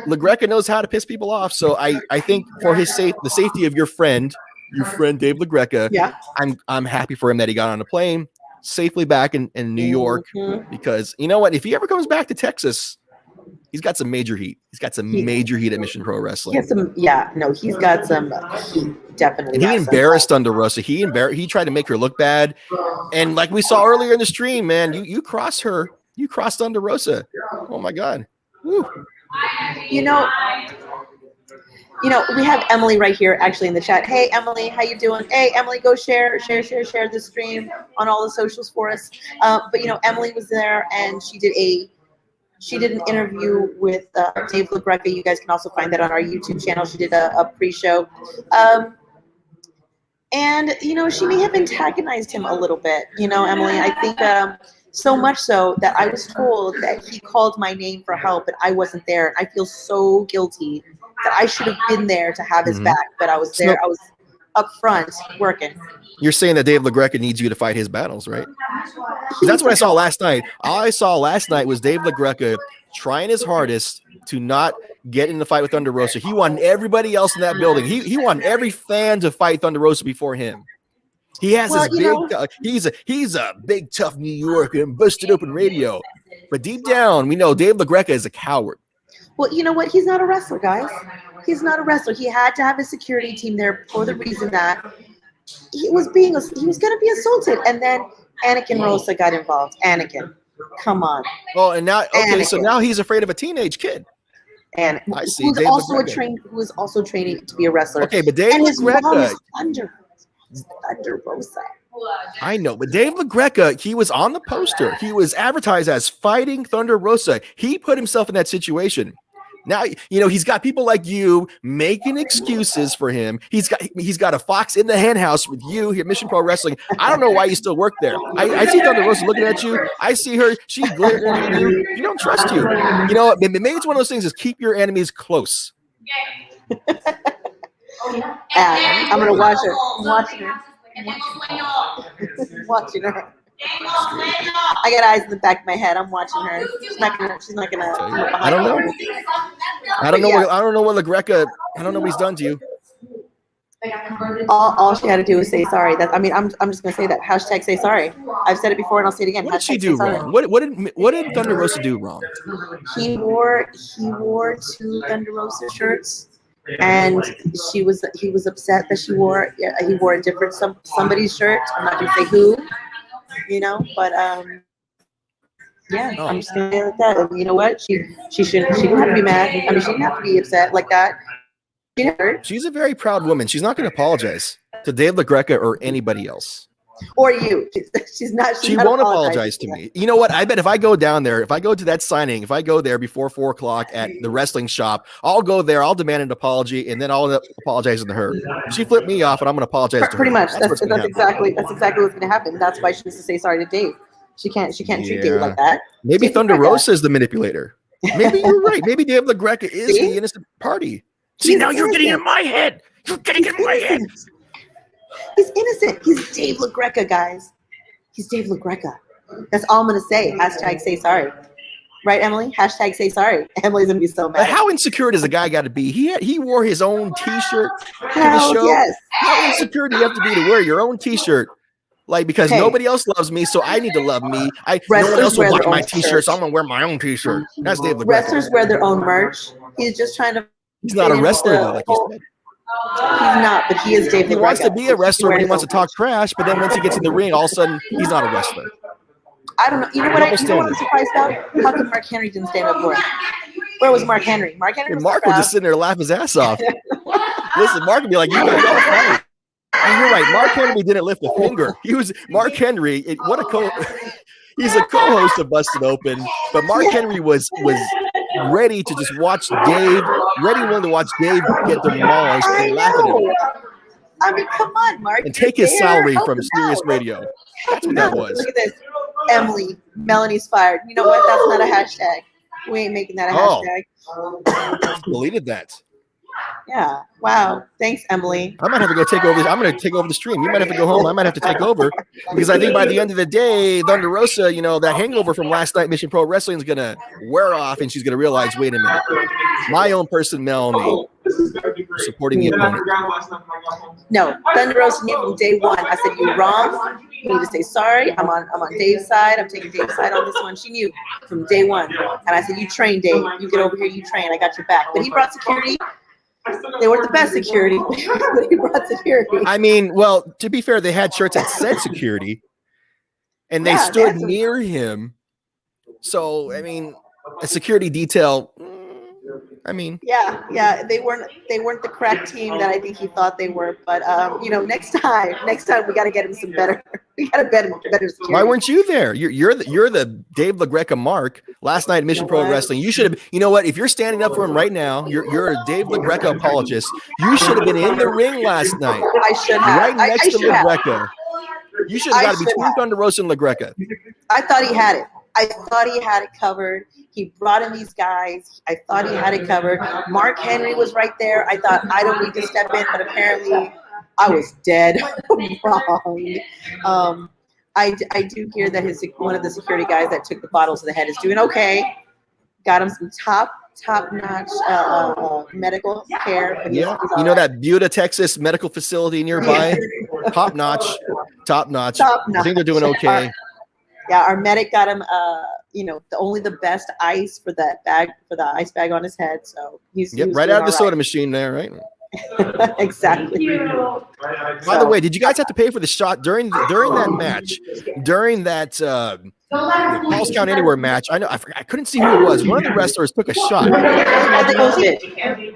E: LaGreca knows how to piss people off. So I think for his the safety of your friend Dave LaGreca,
A: Yeah.
E: I'm happy for him that he got on a plane safely back in New York,
A: Mhm.
E: because you know what, if he ever comes back to Texas, he's got some major heat. He's got some major heat at Mission Pro
A: He
E: Wrestling.
A: has some, he's got some heat, definitely.
E: And he
A: got some.
E: embarrassed Thunder Rosa. He tried to make her look bad. And like we saw earlier in the stream, man, you cross her. You crossed Thunder Rosa. Oh my God. Woo.
A: You know, we have Emily right here actually in the chat. Hey, Emily, how you doing? Hey, Emily, go share the stream on all the socials for us. But Emily was there and she did an interview with Dave LaGreca. You guys can also find that on our YouTube channel. She did a pre-show. And, she may have antagonized him a little bit, Emily. I think so much so that I was told that he called my name for help and I wasn't there. And I feel so guilty that I should have been there to have his back, but I was there. I was up front working.
E: You're saying that Dave LaGreca needs you to fight his battles, right? That's what I saw last night. All I saw last night was Dave LaGreca trying his hardest to not get in the fight with Thunder Rosa. He wanted everybody else in that building. He wanted every fan to fight Thunder Rosa before him. He has this big, he's a big, tough New Yorker and busted open radio. But deep down, we know Dave LaGreca is a coward.
A: Well, you know what? He's not a wrestler, guys. He's not a wrestler. He had to have his security team there for the reason that he was going to be assaulted. And then Anakin Rosa got involved. Anakin, come on.
E: Oh, and now, okay, so
A: Anakin.
E: now he's afraid of a teenage kid.
A: And
E: I see.
A: who's
E: Dave
A: also
E: LaGreca.
A: who was also training to be a wrestler.
E: Okay, but Dave
A: And his mom
E: LaGreca,
A: is Thunder Rosa.
E: I know, but Dave LaGreca, he was on the poster. He was advertised as fighting Thunder Rosa. He put himself in that situation. Now, he's got people like you making excuses for him. He's got a fox in the hen house with you here at Mission Pro Wrestling. I don't know why you still work there. I see Thunder Rosa looking at you. I see her. She's glaring at you. You don't trust you. You know, maybe it's one of those things is keep your enemies close.
A: I'm going to watch her. I'm watching her. Watching her. I got eyes in the back of my head. I'm watching her. She's not gonna.
E: I don't know. I don't know what LaGreca. I don't know what he's done to you.
A: All she had to do was say sorry. I'm just gonna say that. Hashtag say sorry. I've said it before and I'll say it again.
E: What did she
A: Hashtag
E: do
A: say sorry.
E: wrong? What did Thunder Rosa do wrong?
A: He wore 2 Thunder Rosa shirts, and he was upset that he wore a different somebody's shirt. I'm not gonna say who, but yeah, I'm just gonna say it like that. And you know what? She didn't have to be mad. I mean, she didn't have to be upset like that.
E: She's a very proud woman. She's not going to apologize to Dave LaGreca or anybody else.
A: Or you. She's not.
E: She won't apologize to me. You know what? I bet if I go down there, if I go to that signing, if I go there before 4 o'clock at the wrestling shop, I'll go there. I'll demand an apology, and then I'll end up apologizing to her. She flipped me off, and I'm going to apologize to her.
A: Pretty much. That's exactly what's going to happen. That's why she needs to say sorry to Dave. She can't treat Dave like that.
E: Maybe
A: Dave
E: Thunder
A: like that.
E: Rosa is the manipulator. Maybe you're right. Maybe Dave LaGreca is
A: See?
E: the innocent party. See, now you're getting in my head. You're getting in my head.
A: He's innocent. He's Dave LaGreca, guys. He's Dave LaGreca. That's all I'm gonna say. Hashtag say sorry. Right, Emily? Hashtag say sorry. Emily's gonna be so mad.
E: But how insecure does the guy got to be? He wore his own T-shirt to the
A: Hell
E: show.
A: yes.
E: How insecure do you have to be to wear your own T-shirt? Like, because
A: Hey.
E: nobody else loves me, so I need to love me. No one
A: Wrestlers
E: else will
A: wear
E: buy
A: their
E: my
A: own
E: T-shirt,
A: shirts.
E: so I'm gonna wear my own T-shirt. That's Dave LaGreca.
A: Wrestlers wear their own merch. He's just trying to.
E: He's not a wrestler, though, like you said.
A: He's not, but he is Dave LaGreca.
E: He wants to be a wrestler when he wants to talk trash, but then once he gets in the ring, all of a sudden he's not a wrestler.
A: I don't know. You know what I'm surprised about? How come Mark Henry didn't stand up for him? Where was Mark Henry? Mark Henry was
E: Mark would just sit there and laugh his ass off. Listen, Mark would be like, "You guys all funny." And you're right. Mark Henry didn't lift a finger. He was Mark Henry. He's a co-host of Busted Open, but Mark Henry was ready to just watch Dave, willing to watch Dave get demolished and laugh at him.
A: I mean, come on, Mark.
E: And take his salary from Sirius Radio. That's what that was.
A: Look at this. Emily, Melanie's fired. You know what? That's not a hashtag. We ain't making that a hashtag.
E: Deleted that.
A: Yeah. Wow. Thanks, Emily.
E: I might have to go take over this. I'm going to take over the stream. You might have to go home. I might have to take over because I think by the end of the day, Thunder Rosa, that hangover from last night, Mission Pro Wrestling, is going to wear off, and she's going to realize, wait a minute, my own person, Melanie, supporting the opponent.
A: No, Thunder Rosa knew from day one. I said, "You're wrong. You need to say sorry. I'm on Dave's side. I'm taking Dave's side on this one." She knew from day one, and I said, "You train, Dave. You get over here. You train. I got your back." But he brought security. They weren't the best security, but he brought security.
E: I mean, well, to be fair, they had shirts that said security, and they stood near him. So, I mean, a security detail.
A: Yeah, they weren't the crack team that I think he thought they were. But next time we got to get him some better. We got to better security.
E: Why weren't you there? You're the Dave LaGreca Mark last night at Mission Pro Wrestling. You should have. You know what? If you're standing up for him right now, you're a Dave LaGreca apologist. You should have been in the ring last night.
A: I should have.
E: Right next to LaGreca.
A: Have.
E: You should have got to between Thunder Rosa and LaGreca.
A: I thought he had it. I thought he had it covered. He brought in these guys. I thought he had it covered. Mark Henry was right there. I thought, I don't need to step in, but apparently I was dead wrong. I do hear that one of the security guys that took the bottle to the head is doing okay. Got him some top-notch medical care.
E: Yeah, that Buda, Texas medical facility nearby? Top-notch. I think they're doing okay.
A: Our medic got him, only the best ice for the ice bag on his head. So he's
E: right out of the soda machine there, right?
A: Exactly.
E: By the way, did you guys have to pay for the shot during that match? During that Falls Count Anywhere match, I know I couldn't see who it was. One of the wrestlers took a shot.
A: They both did.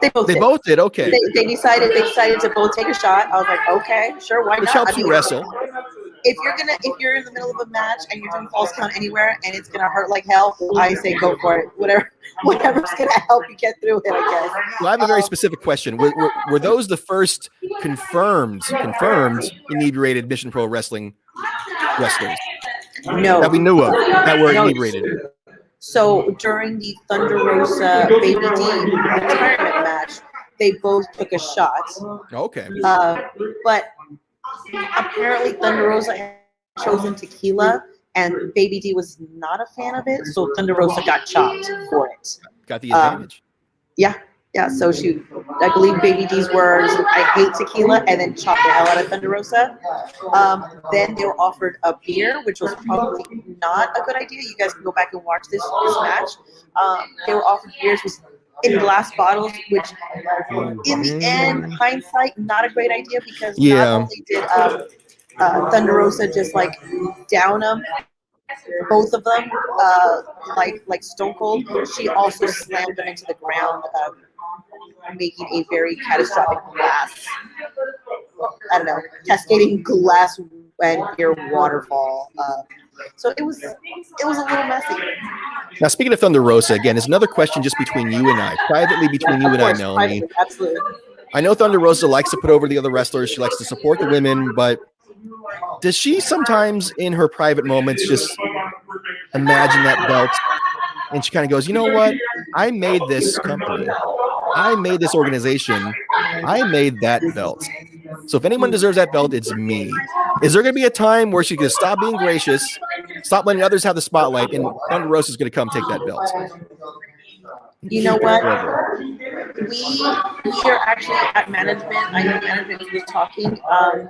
E: They both did. Okay.
A: They decided to both take a shot. I was like, okay, sure, why not?
E: Which helps you wrestle.
A: If you're in the middle of a match and you're doing Falls Count Anywhere and it's gonna hurt like hell, I say go for it. Whatever's gonna help you get through it, I guess.
E: Well, I have a very specific question. Were those the first confirmed inebriated Mission Pro Wrestling wrestlers?
A: No.
E: That we knew of that were inebriated.
A: So during the Thunder Rosa Baby D retirement match, they both took a shot.
E: Okay.
A: But apparently Thunder Rosa had chosen tequila and Baby D was not a fan of it, so Thunder Rosa got chopped for it.
E: Got the advantage.
A: Yeah, so I believe Baby D's words, "I hate tequila," and then chopped the hell out of Thunder Rosa. Then they were offered a beer, which was probably not a good idea. You guys can go back and watch this match. They were offered beers in glass bottles, which in the end, hindsight, not a great idea because not only did Thunder Rosa just like down them, both of them, like Stone Cold, she also slammed them into the ground, making a very catastrophic glass, cascading glass and beer waterfall. So it was a little messy.
E: Now, speaking of Thunder Rosa, again, it's another question just between you and I, privately between you and I, Melanie.
A: Absolutely.
E: I know Thunder Rosa likes to put over the other wrestlers. She likes to support the women, but does she sometimes in her private moments just imagine that belt and she kind of goes, you know what? I made this company. I made this organization. I made that belt. So if anyone deserves that belt, it's me. Is there going to be a time where she's going to stop being gracious, stop letting others have the spotlight, and Thunder Rosa is going to come take that belt?
A: You know what? We are actually at management. I know management was talking that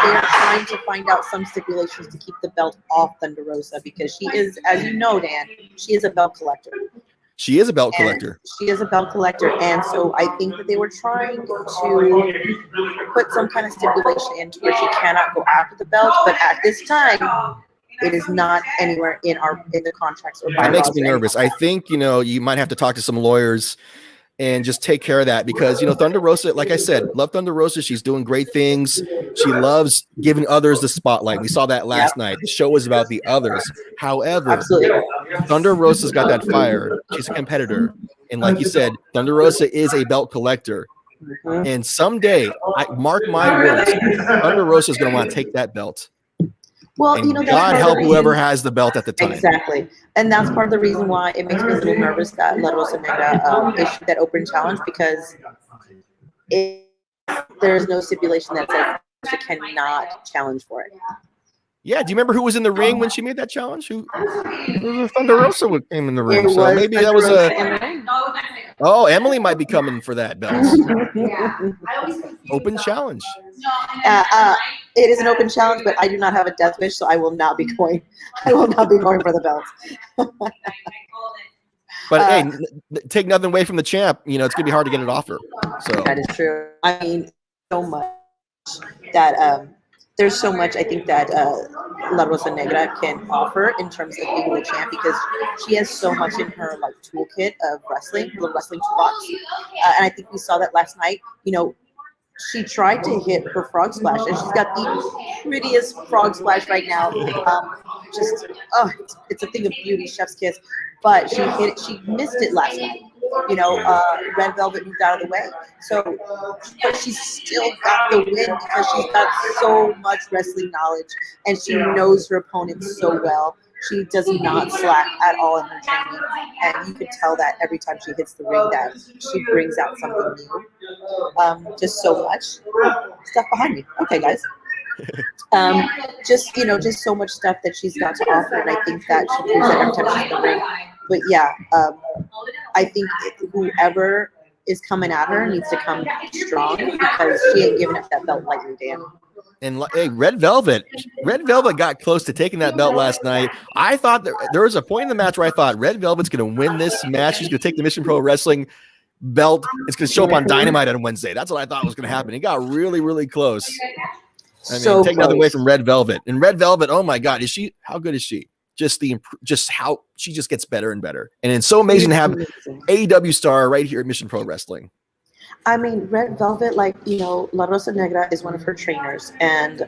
A: they are trying to find out some stipulations to keep the belt off Thunder Rosa because she is, as you know, Dan, she is a belt collector.
E: She is a belt collector.
A: She is a belt collector, and so I think that they were trying to put some kind of stipulation into where she cannot go after the belt. But at this time, it is not anywhere in the contracts or bylaws.
E: That makes me nervous. I think you might have to talk to some lawyers and just take care of that because Thunder Rosa, like I said, love Thunder Rosa. She's doing great things. She loves giving others the spotlight. We saw that last night. The show was about the others. However,
A: absolutely,
E: Thunder Rosa's got that fire. She's a competitor, and like you said, Thunder Rosa is a belt collector. And someday, mark my words, Thunder Rosa is going to want to take that belt.
A: Well,
E: and God help whoever has the belt at the time.
A: Exactly. And that's part of the reason why it makes me a little nervous that La Rosa Negra issued that open challenge because there's no stipulation that says she cannot challenge for it.
E: Yeah, do you remember who was in the ring when she made that challenge? Who Thunder Rosa came in the ring. So maybe that was Emily might be coming for that belt. Open challenge.
A: It is an open challenge, but I do not have a death wish, so I will not be going. I will not be going for the belt.
E: But hey, take nothing away from the champ. It's gonna be hard to get it off her. So
A: that is true. I mean, so much that there's so much I think that La Rosa Negra can offer in terms of being the champ because she has so much in her toolkit of wrestling, the wrestling toolbox, and I think we saw that last night. She tried to hit her frog splash, and she's got the prettiest frog splash right now. It's a thing of beauty, chef's kiss. But she hit it. She missed it last night. Red Velvet moved out of the way. So, but she's still got the win because she's got so much wrestling knowledge, and she knows her opponents so well. She does not slack at all in her training, and you can tell that every time she hits the ring that she brings out something new. Just so much stuff behind me. Okay, guys. Just so much stuff that she's got to offer, and I think that she proves that every time she's in the ring. But yeah, I think whoever is coming at her needs to come strong because she ain't giving up that belt lightly, Dan.
E: And hey, Red Velvet got close to taking that belt last night. I thought there was a point in the match where I thought Red Velvet's going to win this match. She's going to take the Mission Pro Wrestling belt. It's going to show up on Dynamite on Wednesday. That's what I thought was going to happen. It got really, really close. Take nothing away from Red Velvet. And Red Velvet, oh my God, how good is she? Just how she just gets better and better. And it's so amazing to have AEW star right here at Mission Pro Wrestling.
A: I mean, Red Velvet, La Rosa Negra is one of her trainers, and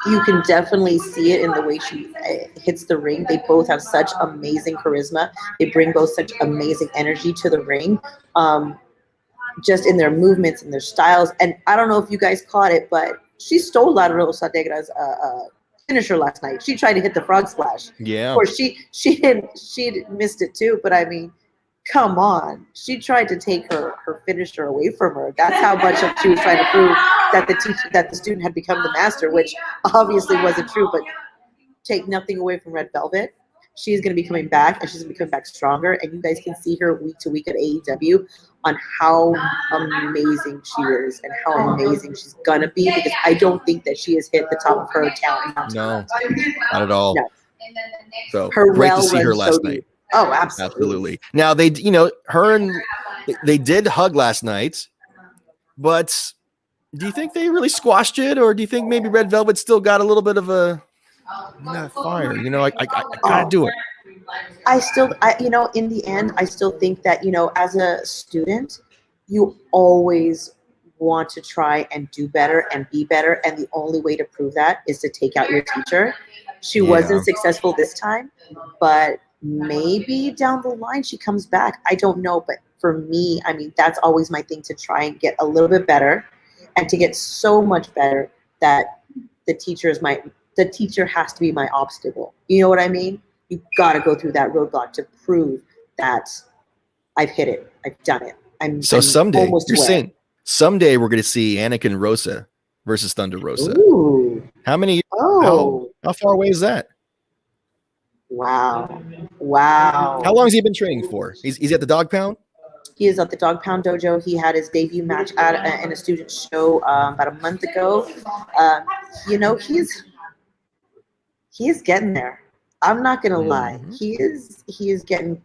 A: you can definitely see it in the way she hits the ring. They both have such amazing charisma. They bring both such amazing energy to the ring, just in their movements and their styles. And I don't know if you guys caught it, but she stole La Rosa Negra's finisher last night. She tried to hit the frog splash.
E: Yeah.
A: Of course, she missed it too, but I mean, come on. She tried to take her finisher away from her. That's how much of she was trying to prove that the student had become the master, which obviously wasn't true, but take nothing away from Red Velvet. She's going to be coming back, and she's going to be coming back stronger, and you guys can see her week to week at AEW on how amazing she is and how amazing she's going to be, because I don't think that she has hit the top of her talent.
E: No, not at all. No. So
A: her
E: great to see her last night.
A: Oh, absolutely.
E: Now they did hug last night, but do you think they really squashed it, or do you think maybe Red Velvet still got a little bit of a fire? I gotta do it.
A: In the end, I still think that, as a student, you always want to try and do better and be better. And the only way to prove that is to take out your teacher. She wasn't successful this time, but maybe down the line she comes back. I don't know. But for me, I mean, that's always my thing, to try and get a little bit better and to get so much better that the teacher has to be my obstacle. You know what I mean? You got to go through that roadblock to prove that I've hit it. I've done it. I'm
E: someday
A: almost
E: you're
A: aware.
E: saying someday we're going to see Anakin Rosa versus Thunder Rosa.
A: Ooh.
E: How many?
A: Oh.
E: How far away is that?
A: Wow.
E: How long has he been training for? He's at the Dog Pound.
A: He is at the Dog Pound Dojo. He had his debut match in a student show about a month ago. You know, he's getting there. I'm not gonna lie. He is getting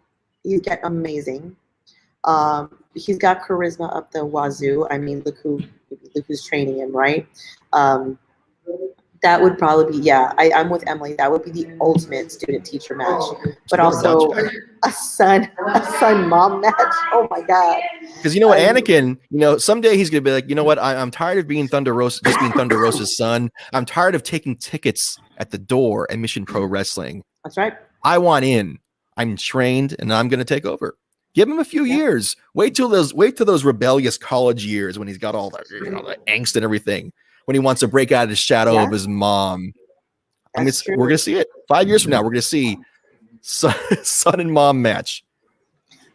A: amazing. He's got charisma up the wazoo. I mean, look who's training him, right? That would probably be, I'm with Emily. That would be the ultimate student-teacher match. But also a son-mom match. Oh my God.
E: Because you know what, Anakin, you know, someday he's gonna be like, you know what, I'm tired of being Thunder Rosa, just being Thunder Rosa's son. I'm tired of taking tickets at the door at Mission Pro Wrestling.
A: That's right.
E: I want in. I'm trained, and I'm gonna take over. Give him a few years. Wait till those rebellious college years when he's got all the, you know, the angst and everything. When he wants to break out of the shadow of his mom. We're going to see it 5 years from now. We're going to see son and mom match.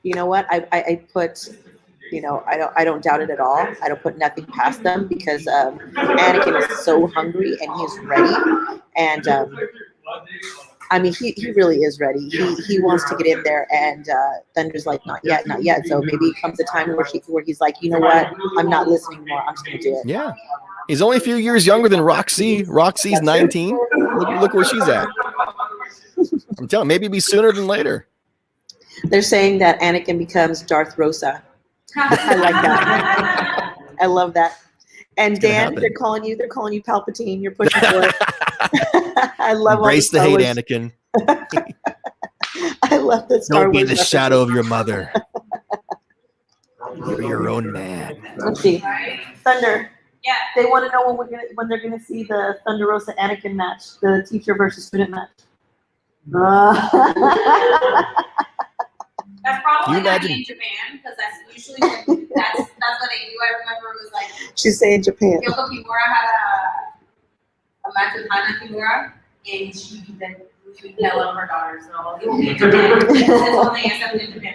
A: You know what? I put, you know, I don't doubt it at all. I don't put nothing past them because Anakin is so hungry and he's ready. And I mean, he really is ready. He wants to get in there, and Thunder's like, not yet. So maybe it comes a time where he's like, you know what? I'm not listening anymore. I'm just going to do it.
E: Yeah. He's only a few years younger than Roxy. Roxy's 19. Look where she's at. I'm telling you, maybe it'll be sooner than later.
A: They're saying that Anakin becomes Darth Rosa. I like that. I love that. And Dan, they're calling you Palpatine. You're pushing for it. I love
E: Embrace the hate, Anakin.
A: I love the Star Wars.
E: Don't be in the shadow of your mother. You're your own man.
A: Let's see. Thunder.
D: Yeah.
A: They want to know when they're gonna see the Thunder Rosa Anakin match, the teacher versus student match.
D: That's probably
E: you
D: not
E: imagine?
D: in Japan because that's usually when that's what they do. I remember it was like
A: She's saying Japan.
D: Kyoko Kimura had a match with Hana Kimura, and she would yell at her daughter. So it will be in Japan. That's only accepted in Japan.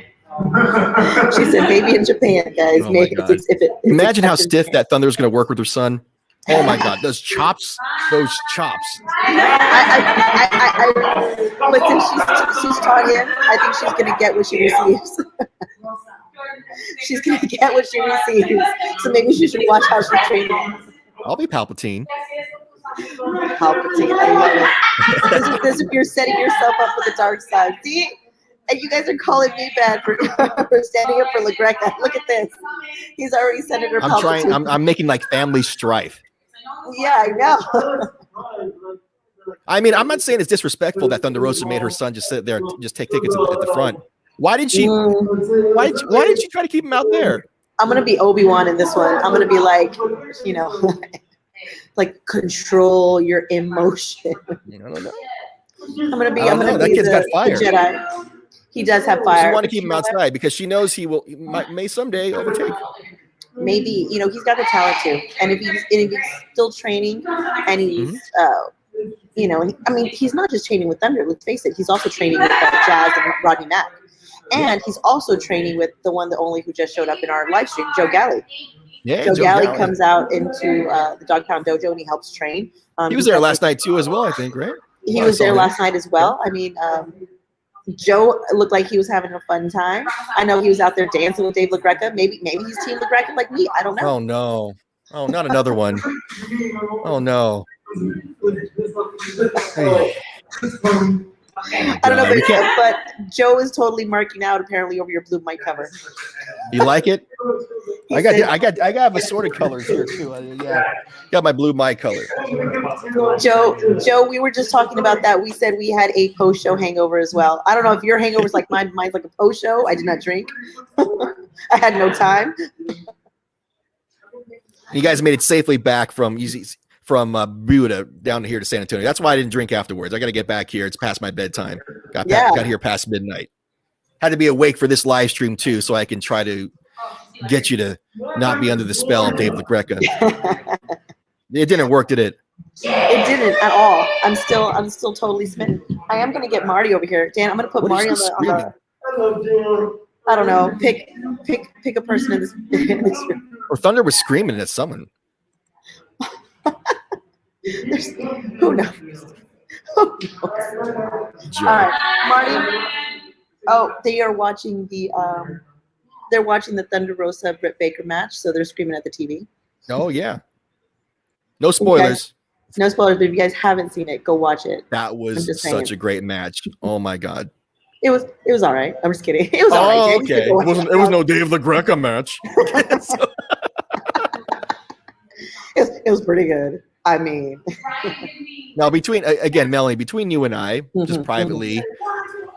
A: She said maybe in Japan, guys.
E: Oh
A: maybe
E: my God. Imagine how stiff
A: Japan.
E: that Thunder's going to work with her son. Oh my God, those chops.
A: But since she's taught him, I think she's gonna get what she receives. She's gonna get what she receives. So maybe she should watch how she's training.
E: I'll be Palpatine.
A: Palpatine, I love it. This is if you're setting yourself up for the dark side. See? And you guys are calling me bad for standing up for LaGreca. Look at this. He's already Senator Palpatine.
E: I'm making like family strife.
A: Yeah, I know.
E: I mean, I'm not saying it's disrespectful that Thunder Rosa made her son just sit there and just take tickets at the front. Why did she try to keep him out there?
A: I'm gonna be Obi-Wan in this one. I'm gonna be like, you know, like control your emotion.
E: I don't know.
A: I'm gonna be
E: that kid's got fire.
A: the Jedi. He does have fire.
E: She want to keep him outside because she knows he may someday overtake.
A: Maybe, you know, he's got the talent too. And if he's still training and he's, you know, I mean, he's not just training with Thunder. Let's face it. He's also training with Jazz and Rodney Mack. And he's also training with the one, the only who just showed up in our live stream, Joe Galley.
E: Yeah,
A: Joe Galley comes out into the Dog Pound Dojo and he helps train.
E: He was there last night too as well, I think, right?
A: He was there last night as well. I mean, Joe looked like he was having a fun time. I know he was out there dancing with Dave LaGreca. Maybe he's Team LaGreca like me. I don't know.
E: Oh no! Oh, not another one. Oh no! Hey.
A: I don't know, but Joe is totally marking out apparently over your blue mic cover.
E: You like it? I got assorted colors here too. Yeah, got my blue mic color.
A: Joe, we were just talking about that. We said we had a post-show hangover as well. I don't know if your hangover is like mine. Mine's like a post-show. I did not drink. I had no time.
E: You guys made it safely back from Buda down here to San Antonio. That's why I didn't drink afterwards. I got to get back here. It's past my bedtime. Got here past midnight. Had to be awake for this live stream too, so I can try to get you to not be under the spell of Dave LaGreca. It didn't work, did it?
A: It didn't at all. I'm still totally smitten. I am gonna get Marty over here. Dan, I'm gonna put Marty on the I don't know. Pick a person in this room.
E: Or Thunder was screaming at someone.
A: Who knows? Who knows?
E: Joe.
A: All right, Marty. Oh, they are watching they're watching the Thunder Rosa Britt Baker match, so they're screaming at the TV.
E: Oh yeah. No spoilers.
A: No spoilers, but if you guys haven't seen it, go watch it.
E: That was such a great match. Oh my god.
A: It was all right. I'm just kidding. It was all right.
E: Oh, okay. It was no Dave LaGreca match.
A: It was pretty good. I mean,
E: now Melanie, between you and I, just privately,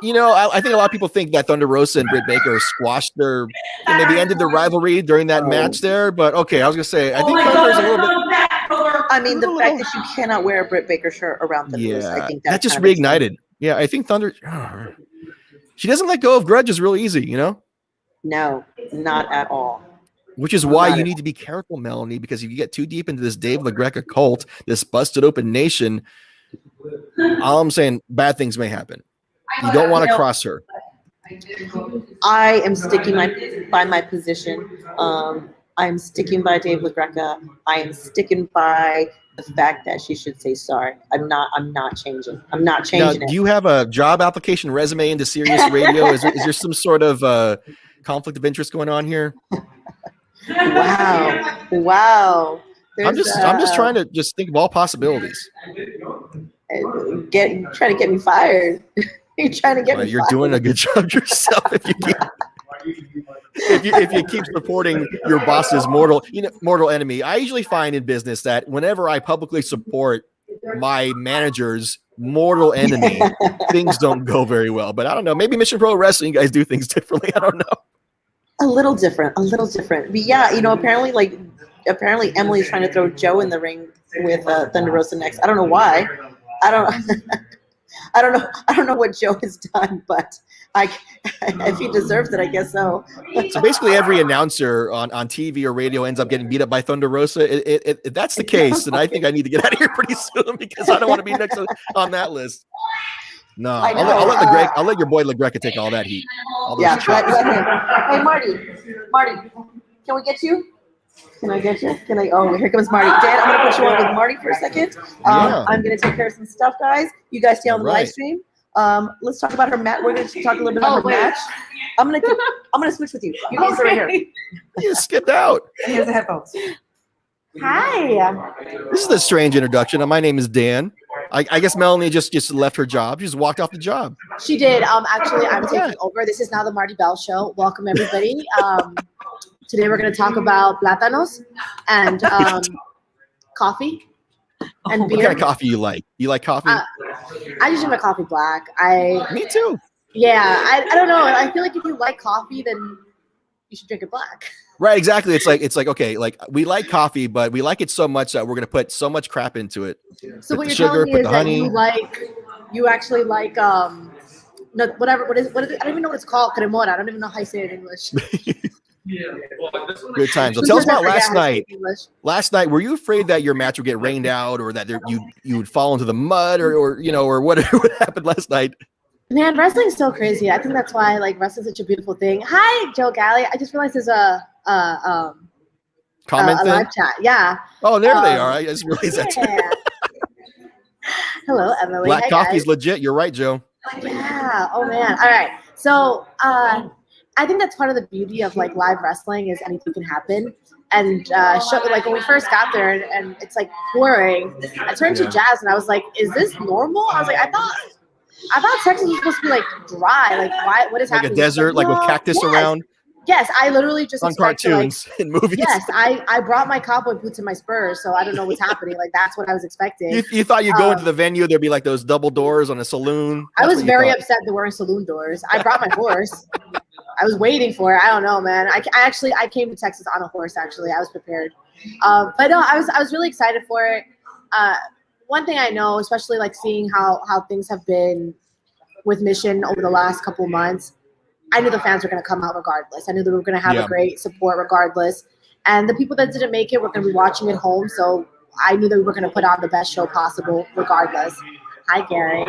E: I think a lot of people think that Thunder Rosa and Britt Baker squashed maybe ended their rivalry during that match there. But okay, I was gonna say, I think Thunder's a little bit.
A: I mean, the fact that you cannot wear a Britt Baker shirt around Thunder Rosa, I think
E: that just reignited. Yeah, I think Thunder. She doesn't let go of grudges real easy,
A: No, not at all.
E: Which is why you need to be careful, Melanie, because if you get too deep into this Dave LaGreca cult, this busted open nation, all I'm saying, bad things may happen. You don't want to cross her.
A: I am sticking by my position. I'm sticking by Dave LaGreca. I am sticking by the fact that she should say sorry. I'm not changing. I'm not changing
E: now,
A: it.
E: Do you have a job application resume into Sirius Radio? Is there some sort of conflict of interest going on here?
A: Wow.
E: I'm just trying to just think of all possibilities.
A: Trying to get me fired. You're trying to get me
E: You're
A: fired.
E: doing a good job yourself if you keep supporting your boss's mortal enemy. I usually find in business that whenever I publicly support my manager's mortal enemy, things don't go very well. But I don't know. Maybe Mission Pro Wrestling, you guys do things differently. I don't know.
A: A little different. But yeah, apparently Emily's trying to throw Joe in the ring with Thunder Rosa next. I don't know why. I don't know what Joe has done, but if he deserves it, I guess so.
E: So basically, every announcer on TV or radio ends up getting beat up by Thunder Rosa. If that's the case, then I think I need to get out of here pretty soon because I don't want to be next on that list. No, I'll let your boy LaGreca take all that heat.
A: Let him. Hey, Marty, can we get you? Can I get you? Oh, here comes Marty. Dan, I'm gonna put you on with Marty for a second. I'm gonna take care of some stuff, guys. You guys stay on the live stream. Let's talk about her match. We're gonna talk a little bit about her match. I'm gonna switch with you. You guys are right here.
E: You skipped out.
A: Here's the headphones.
F: Hi.
E: This is a strange introduction. My name is Dan. I guess Melanie just left her job. She just walked off the job.
F: She did. Actually, I'm taking over. This is now the Marty Bell Show. Welcome, everybody. Today we're going to talk about plátanos and coffee and beer.
E: What kind of coffee you like? You like coffee?
F: I usually make coffee black.
E: Me too.
F: Yeah, I don't know. I feel like if you like coffee, then you should drink it black.
E: Right, exactly. It's like okay, like we like coffee, but we like it so much that we're gonna put so much crap into it.
F: So what you're telling me is that you actually like no, whatever. What is it? I don't even know what it's called. Cremora. I don't even know how you say it in English.
E: Good times. So tell us about last night. Last night, were you afraid that your match would get rained out, or that you would fall into the mud, or whatever would happen last night?
F: Man, wrestling's so crazy. I think that's why wrestling's such a beautiful thing. Hi, Joe Galley. I just realized there's a
E: comment thing?
F: live chat. Yeah.
E: Oh, there they are. I just realized that.
F: Yeah. Hello, Emily.
E: Black
F: Hi,
E: coffee's
F: guys.
E: legit. You're right, Joe.
F: Yeah. Oh man. All right. So I think that's part of the beauty of live wrestling is anything can happen. And when we first got there and it's pouring, I turned to Jazz and I was like, "Is this normal?" I was like, I thought Texas was supposed to be dry. Why? What is happening?
E: Like a desert, with cactus around.
F: Yes, I literally just
E: on cartoons and movies.
F: Yes, I brought my cowboy boots and my spurs, so I don't know what's happening. That's what I was expecting.
E: You thought you'd go into the venue, there'd be those double doors on a saloon.
F: I was very upset there weren't saloon doors. I brought my horse. I was waiting for it. I don't know, man. I came to Texas on a horse. Actually, I was prepared. But no, I was really excited for it. One thing I know, especially seeing how things have been with Mission over the last couple of months, I knew the fans were going to come out regardless. I knew they were going to have a great support regardless. And the people that didn't make it were going to be watching at home. So I knew that we were going to put on the best show possible regardless. Hi, Gary.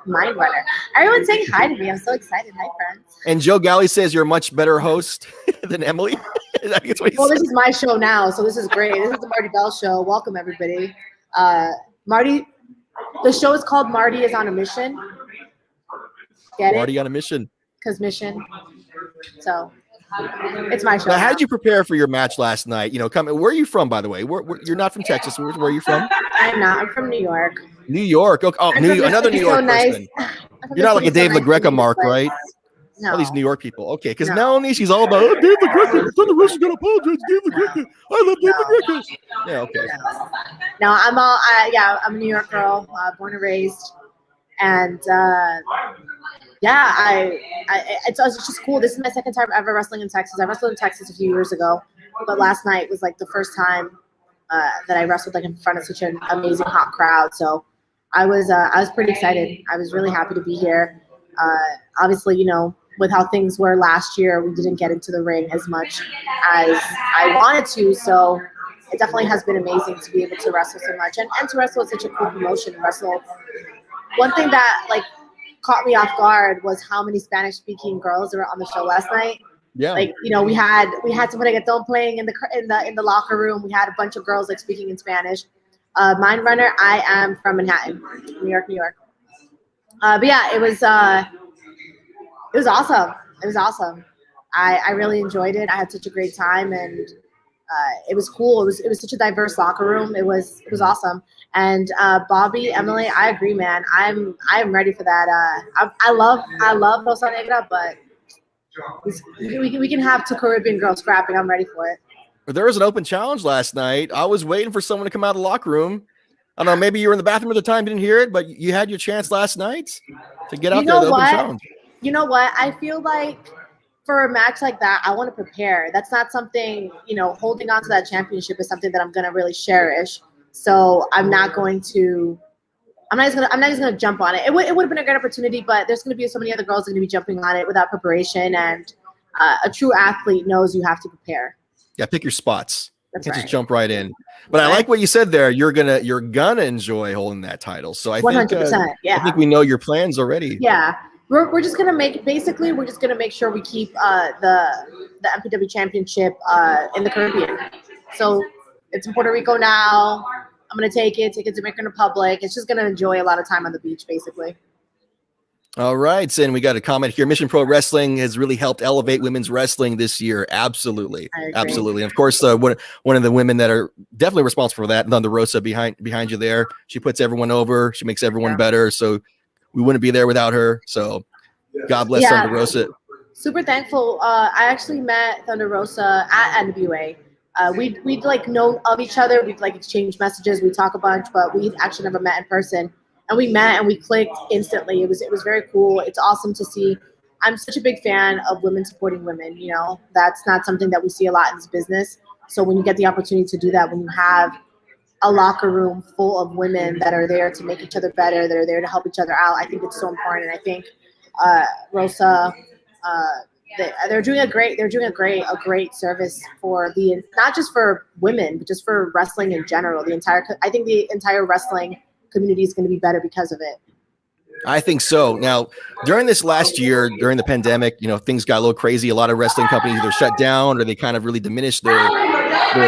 F: Mind Runner. Everyone's saying hi to me. I'm so excited. Hi, friends.
E: And Joe Galley says you're a much better host than Emily. I think that's what he
F: Well,
E: said.
F: this is my show now, so this is great. This is the Marty Bell show. Welcome, everybody. Marty, the show is called Marty is on a Mission. Get
E: Marty
F: it?
E: on a mission.
F: Because mission. So it's my show.
E: Now, how
F: now.
E: did you prepare for your match last night? Where are you from, by the way? You're not from Texas. Where are you from?
F: I'm not. I'm from New York.
E: New York. Okay. Oh, another New York person. You're not like a Dave LaGreca mark, right?
F: No.
E: All these New York people. Okay, because Melanie, she's all about Dave LaGreca. Thunder Rosa's gonna apologize. Dave LaGreca. I love Dave LaGreca. Yeah. Okay.
F: No, I'm I'm a New York girl, born and raised, and it's just cool. This is my second time ever wrestling in Texas. I wrestled in Texas a few years ago, but last night was like the first time that I wrestled like in front of such an amazing hot crowd. So I was pretty excited. I was really happy to be here. Obviously, with how things were last year, we didn't get into the ring as much as I wanted to. So it definitely has been amazing to be able to wrestle so much and to wrestle at such a cool promotion. One thing that like caught me off guard was how many Spanish speaking girls were on the show last night.
E: Yeah.
F: Like, we had some reggaeton playing in the locker room. We had a bunch of girls like speaking in Spanish. Mind Runner, I am from Manhattan, New York. But yeah, it was awesome. It was awesome. I really enjoyed it. I had such a great time, and it was cool. It was such a diverse locker room. It was awesome. And Bobby, Emily, I agree, man. I'm ready for that. I love Rosa Negra, but we can have two Caribbean girls scrapping. I'm ready for it.
E: There was an open challenge last night. I was waiting for someone to come out of the locker room. I don't know, maybe you were in the bathroom at the time, didn't hear it, but you had your chance last night to get out there. The open challenge.
F: You know what? I feel like for a match like that, I want to prepare. That's not something, holding on to that championship is something that I'm going to really cherish. So I'm not just gonna jump on it. It would have been a great opportunity, but there's gonna be so many other girls that are gonna be jumping on it without preparation. And a true athlete knows you have to prepare.
E: Yeah, pick your spots.
F: That's
E: Can't
F: right.
E: just jump right in. But I like what you said there. You're gonna enjoy holding that title. So I
F: 100%. Yeah.
E: I think we know your plans already.
F: Yeah. We're just gonna make sure we keep the MPW championship in the Caribbean. So it's in Puerto Rico now. I'm gonna take it to Dominican Republic. It's just gonna enjoy a lot of time on the beach, basically.
E: All right, and we got a comment here. Mission Pro Wrestling has really helped elevate women's wrestling this year. Absolutely, absolutely. And of course, one of the women that are definitely responsible for that, Thunder Rosa, behind you there. She puts everyone over. She makes everyone better. So we wouldn't be there without her. So God bless Thunder Rosa.
F: Super thankful. I actually met Thunder Rosa at NWA. We'd like known of each other. We'd like exchanged messages. We talk a bunch, but we actually never met in person. And we met and we clicked instantly. It was very cool. It's awesome to see. I'm such a big fan of women supporting women. That's not something that we see a lot in this business. So when you get the opportunity to do that, when you have a locker room full of women that are there to make each other better, that are there to help each other out, I think it's so important. And I think Rosa, they're doing a great service for not just for women, but just for wrestling in general. I think the entire wrestling community is going to be better because of it.
E: I think so. Now, during this last year, during the pandemic, things got a little crazy. A lot of wrestling companies either shut down or they kind of really diminished their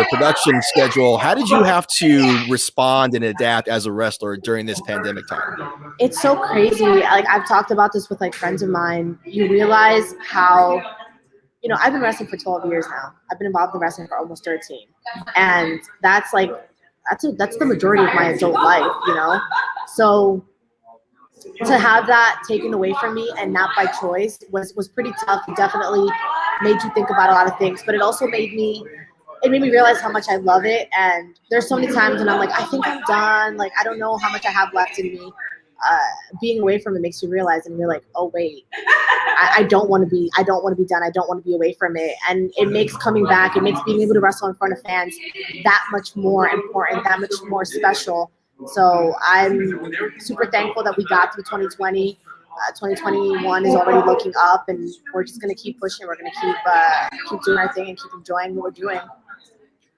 E: production schedule. How did you have to respond and adapt as a wrestler during this pandemic time?
F: It's so crazy. Like, I've talked about this with like friends of mine. You realize how, I've been wrestling for 12 years now. I've been involved in wrestling for almost 13. And that's the majority of my adult life, So to have that taken away from me and not by choice was pretty tough. It definitely made you think about a lot of things, but it also made me realize how much I love it. And there's so many times when I'm like, I think I'm done. Like, I don't know how much I have left in me. Being away from it makes you realize, and you're like, oh wait, I don't want to be done. I don't want to be away from it. And it makes coming back, it makes being able to wrestle in front of fans that much more important, that much more special. So I'm super thankful that we got through 2020. 2021 is already looking up, and we're just going to keep pushing. We're going to keep doing our thing and keep enjoying what we're doing.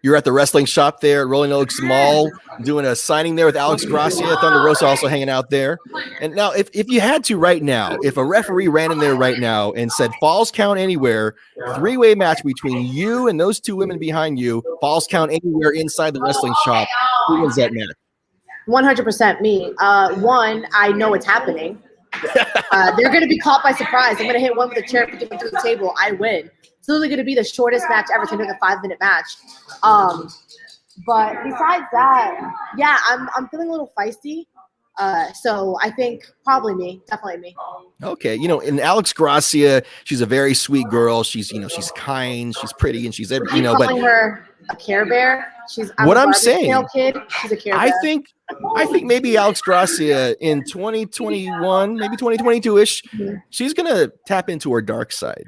E: You're at the wrestling shop there at Rolling Oaks Mall doing a signing there with Alex Gracia, Thunder Rosa also hanging out there. And now if you had to right now, if a referee ran in there right now and said falls count anywhere, 3-way match between you and those 2 women behind you, falls count anywhere inside the wrestling shop, who wins that match?
F: 100% me. One, I know it's happening. They're going to be caught by surprise. I'm going to hit one with a chair, put them through the table. I win. It's literally going to be the shortest match ever. It's going to be a 5-minute match. But besides that, yeah, I'm feeling a little feisty. So I think probably me, definitely me.
E: Okay, and Alex Gracia, she's a very sweet girl. She's she's kind, she's pretty, and she's
F: I'm calling her a Care Bear. I'm saying, kid. She's a Care Bear.
E: I think maybe Alex Gracia in 2021, maybe 2022-ish, she's gonna tap into her dark side.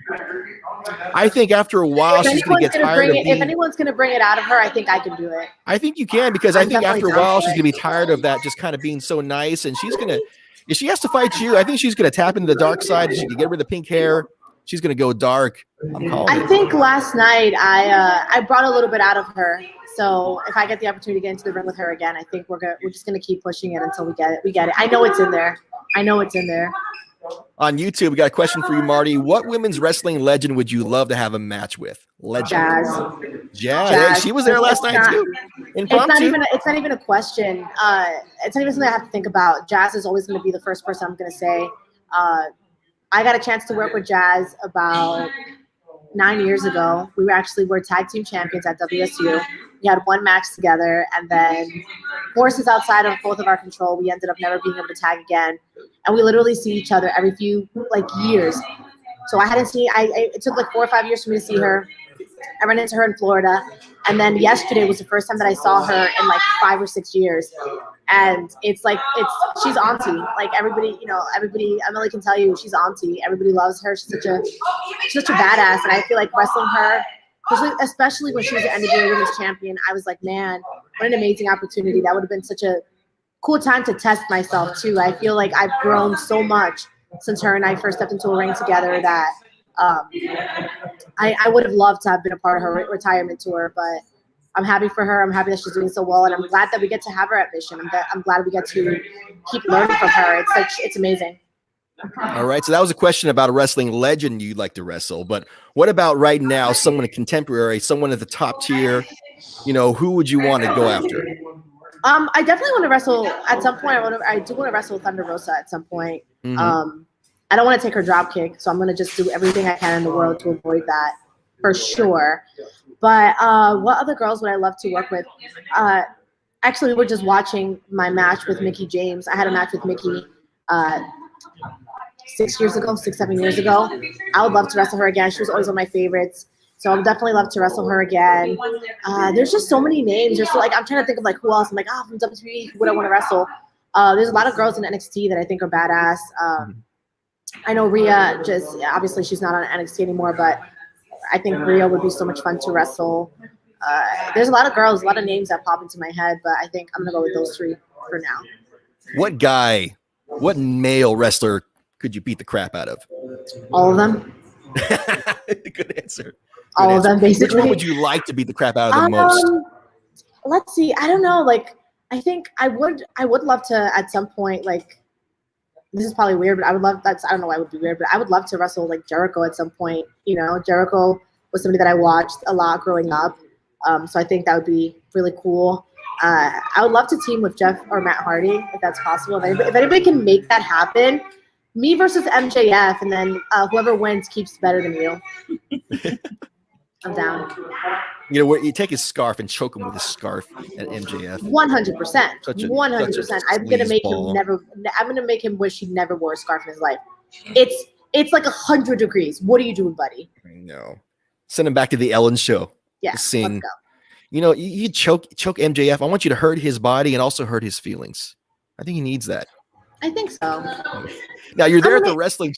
E: I think after a while she's gonna get tired of being.
F: If anyone's gonna bring it out of her, I think I can do it.
E: I think you can, because I think after a while she's gonna be tired of that, just kind of being so nice, and she's gonna. If she has to fight you, I think she's gonna tap into the dark side. She can get rid of the pink hair. She's gonna go dark.
F: I think last night I brought a little bit out of her. So if I get the opportunity to get into the ring with her again, I think we're just gonna keep pushing it until we get it. We get it. I know it's in there.
E: On YouTube, we got a question for you, Marty. What women's wrestling legend would you love to have a match with? Legend. Jazz. Hey, she was there last night too.
F: It's not even a question. It's not even something I have to think about. Jazz is always going to be the first person I'm going to say. I got a chance to work with Jazz about 9 years ago. We were tag team champions at WSU. We had one match together, and then forces outside of both of our control, we ended up never being able to tag again. And we literally see each other every few years. So it took 4 or 5 years for me to see her. I ran into her in Florida. And then yesterday was the first time that I saw her in 5 or 6 years. And she's auntie. Everybody, Emily can tell you she's auntie. Everybody loves her. She's such a badass. And I feel like wrestling her, especially when she was the NWA Women's Champion, I was like, man, what an amazing opportunity. That would have been such a cool time to test myself too. I feel like I've grown so much since her and I first stepped into a ring together that I would have loved to have been a part of her retirement tour, but I'm happy for her. I'm happy that she's doing so well, and I'm glad that we get to have her at Mission. I'm glad we get to keep learning from her. It's amazing.
E: All right, so that was a question about a wrestling legend you'd like to wrestle, but what about right now, someone contemporary, someone at the top tier? Who would you want to go after?
F: I definitely want to wrestle at some point. I do want to wrestle Thunder Rosa at some point. Mm-hmm. I don't want to take her drop kick, so I'm going to just do everything I can in the world to avoid that for sure. But what other girls would I love to work with? Actually, we were just watching my match with Mickie James. I had a match with Mickie 6, 7 years ago. I would love to wrestle her again. She was always one of my favorites. So I would definitely love to wrestle her again. There's just so many names. I'm trying to think of who else. I'm from WWE, who would I want to wrestle? There's a lot of girls in NXT that I think are badass. I know Rhea, obviously she's not on NXT anymore, but I think Rhea would be so much fun to wrestle. There's a lot of girls, a lot of names that pop into my head, but I think I'm going to go with those 3 for now.
E: What male wrestler could you beat the crap out of?
F: All of them.
E: Good answer.
F: All of them, basically.
E: Which one would you like to beat the crap out of the most?
F: Let's see. I don't know. I think I would love to at some point, this is probably weird, but I don't know why it would be weird, but I would love to wrestle Jericho at some point. Jericho was somebody that I watched a lot growing up. So I think that would be really cool. I would love to team with Jeff or Matt Hardy if that's possible. If anybody can make that happen, me versus MJF, and then whoever wins keeps better than you. I'm down.
E: Where you take his scarf and choke him with his scarf at MJF.
F: 100%. 100%. I'm gonna make him I'm gonna make him wish he never wore a scarf in his life. It's 100 degrees. What are you doing, buddy?
E: I know. Send him back to the Ellen show.
F: Yeah.
E: Sing.
F: Let's go.
E: You choke MJF. I want you to hurt his body and also hurt his feelings. I think he needs that.
F: I think so.
E: Now you're there at the wrestling.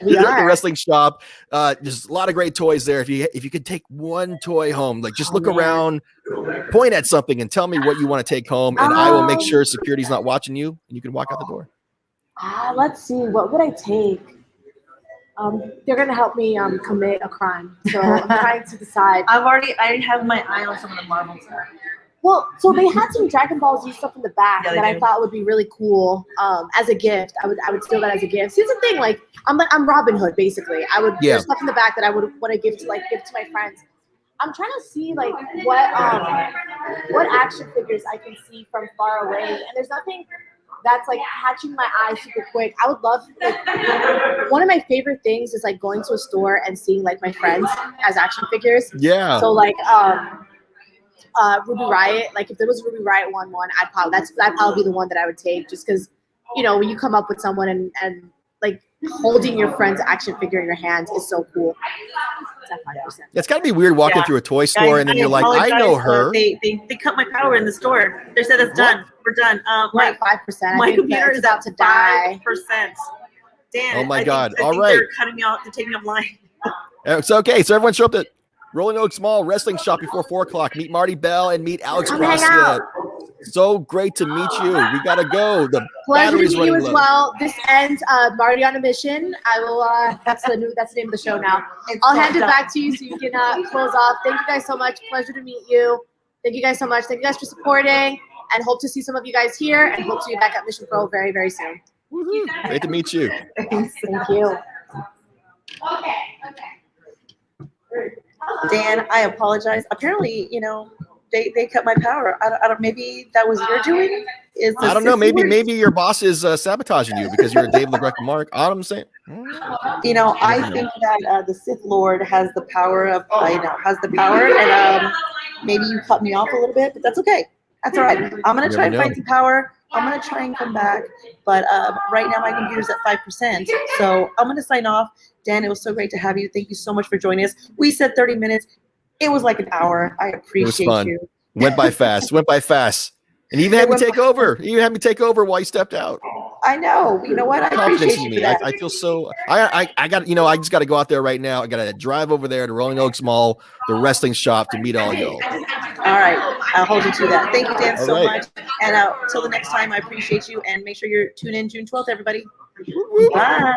E: You're at the wrestling shop. There's a lot of great toys there. If you could take one toy home, just look around, point at something, and tell me what you want to take home, and I will make sure security's not watching you, and you can walk out the door.
F: Let's see. What would I take? they're gonna help me commit a crime. So I'm trying to decide.
A: I have my eye on some of the Marvel stuff.
F: Well, so they had some Dragon Ball Z stuff in the back
A: Yeah, they
F: that I
A: do.
F: thought would be really cool as a gift. I would steal that as a gift. See, it's the thing, like I'm Robin Hood basically.
E: Yeah.
F: There's stuff in the back that I would want to give to my friends. I'm trying to see like what action figures I can see from far away, and there's nothing that's like catching my eye super quick. I would love like one of my favorite things is like going to a store and seeing like my friends as action figures.
E: Yeah.
F: So like Ruby Riot, like if there was a Ruby Riot 1-1, that'd probably be the one that I would take, just because, you know, when you come up with someone and like holding your friend's action figure in your hands is so cool.
E: It's got to be weird walking
A: Yeah.
E: through a toy store and then you're like, I
A: apologize.
E: know her.
A: They cut my power in the store. They said it's done. We're done.
F: Like 5%.
A: My computer is
F: about to die.
A: 5%. Dan,
E: Oh my
A: I
E: God.
A: think
E: All right.
A: They're cutting me off. They're taking me offline.
E: It's okay. So everyone show up at Rolling Oaks Mall Wrestling Shop before 4 o'clock. Meet Marty Bell and meet Alex
F: Come hang
E: Gracia.
F: out.
E: So great to meet you. We gotta go. The
F: Pleasure to
E: battery's
F: meet you
E: running
F: as
E: low.
F: well. This ends Marty on a Mission. I will. That's the name of the show now. I'll hand it back to you so you can close off. Thank you guys so much. Pleasure to meet you. Thank you guys so much. Thank you guys for supporting, and hope to see some of you guys here, and hope to be back at Mission Pro very, very soon.
E: Woohoo. Great to meet you.
F: Thank you.
A: Dan, I apologize. Apparently, you know, they cut my power. I don't. Maybe that was your doing.
E: I don't know. Maybe your boss is sabotaging you because you're a Dave LaGreca Mark. All I'm saying.
A: You know, I think that the Sith Lord has the power of, and maybe you cut me off a little bit, but that's okay. That's all right. I'm gonna try and find some power. I'm gonna try and come back, but right now my computer's at 5%, so I'm gonna sign off. Dan, it was so great to have you. Thank you so much for joining us. We said 30 minutes. It was like an hour. I appreciate
E: fun.
A: you.
E: Went by fast. And you even had me take over. You had me take over while you stepped out.
A: I know. You know what? I
E: Confidence
A: appreciate
E: in
A: you
E: me.
A: for that.
E: I feel so. I got. You know, I just got to go out there right now. I got to drive over there to Rolling Oaks Mall, the wrestling shop, to meet all y'all.
A: All right. I'll hold you to that. Thank you, Dan, so
E: right.
A: much. And until the next time, I appreciate you. And make sure you're tuned in June 12th, everybody. Bye.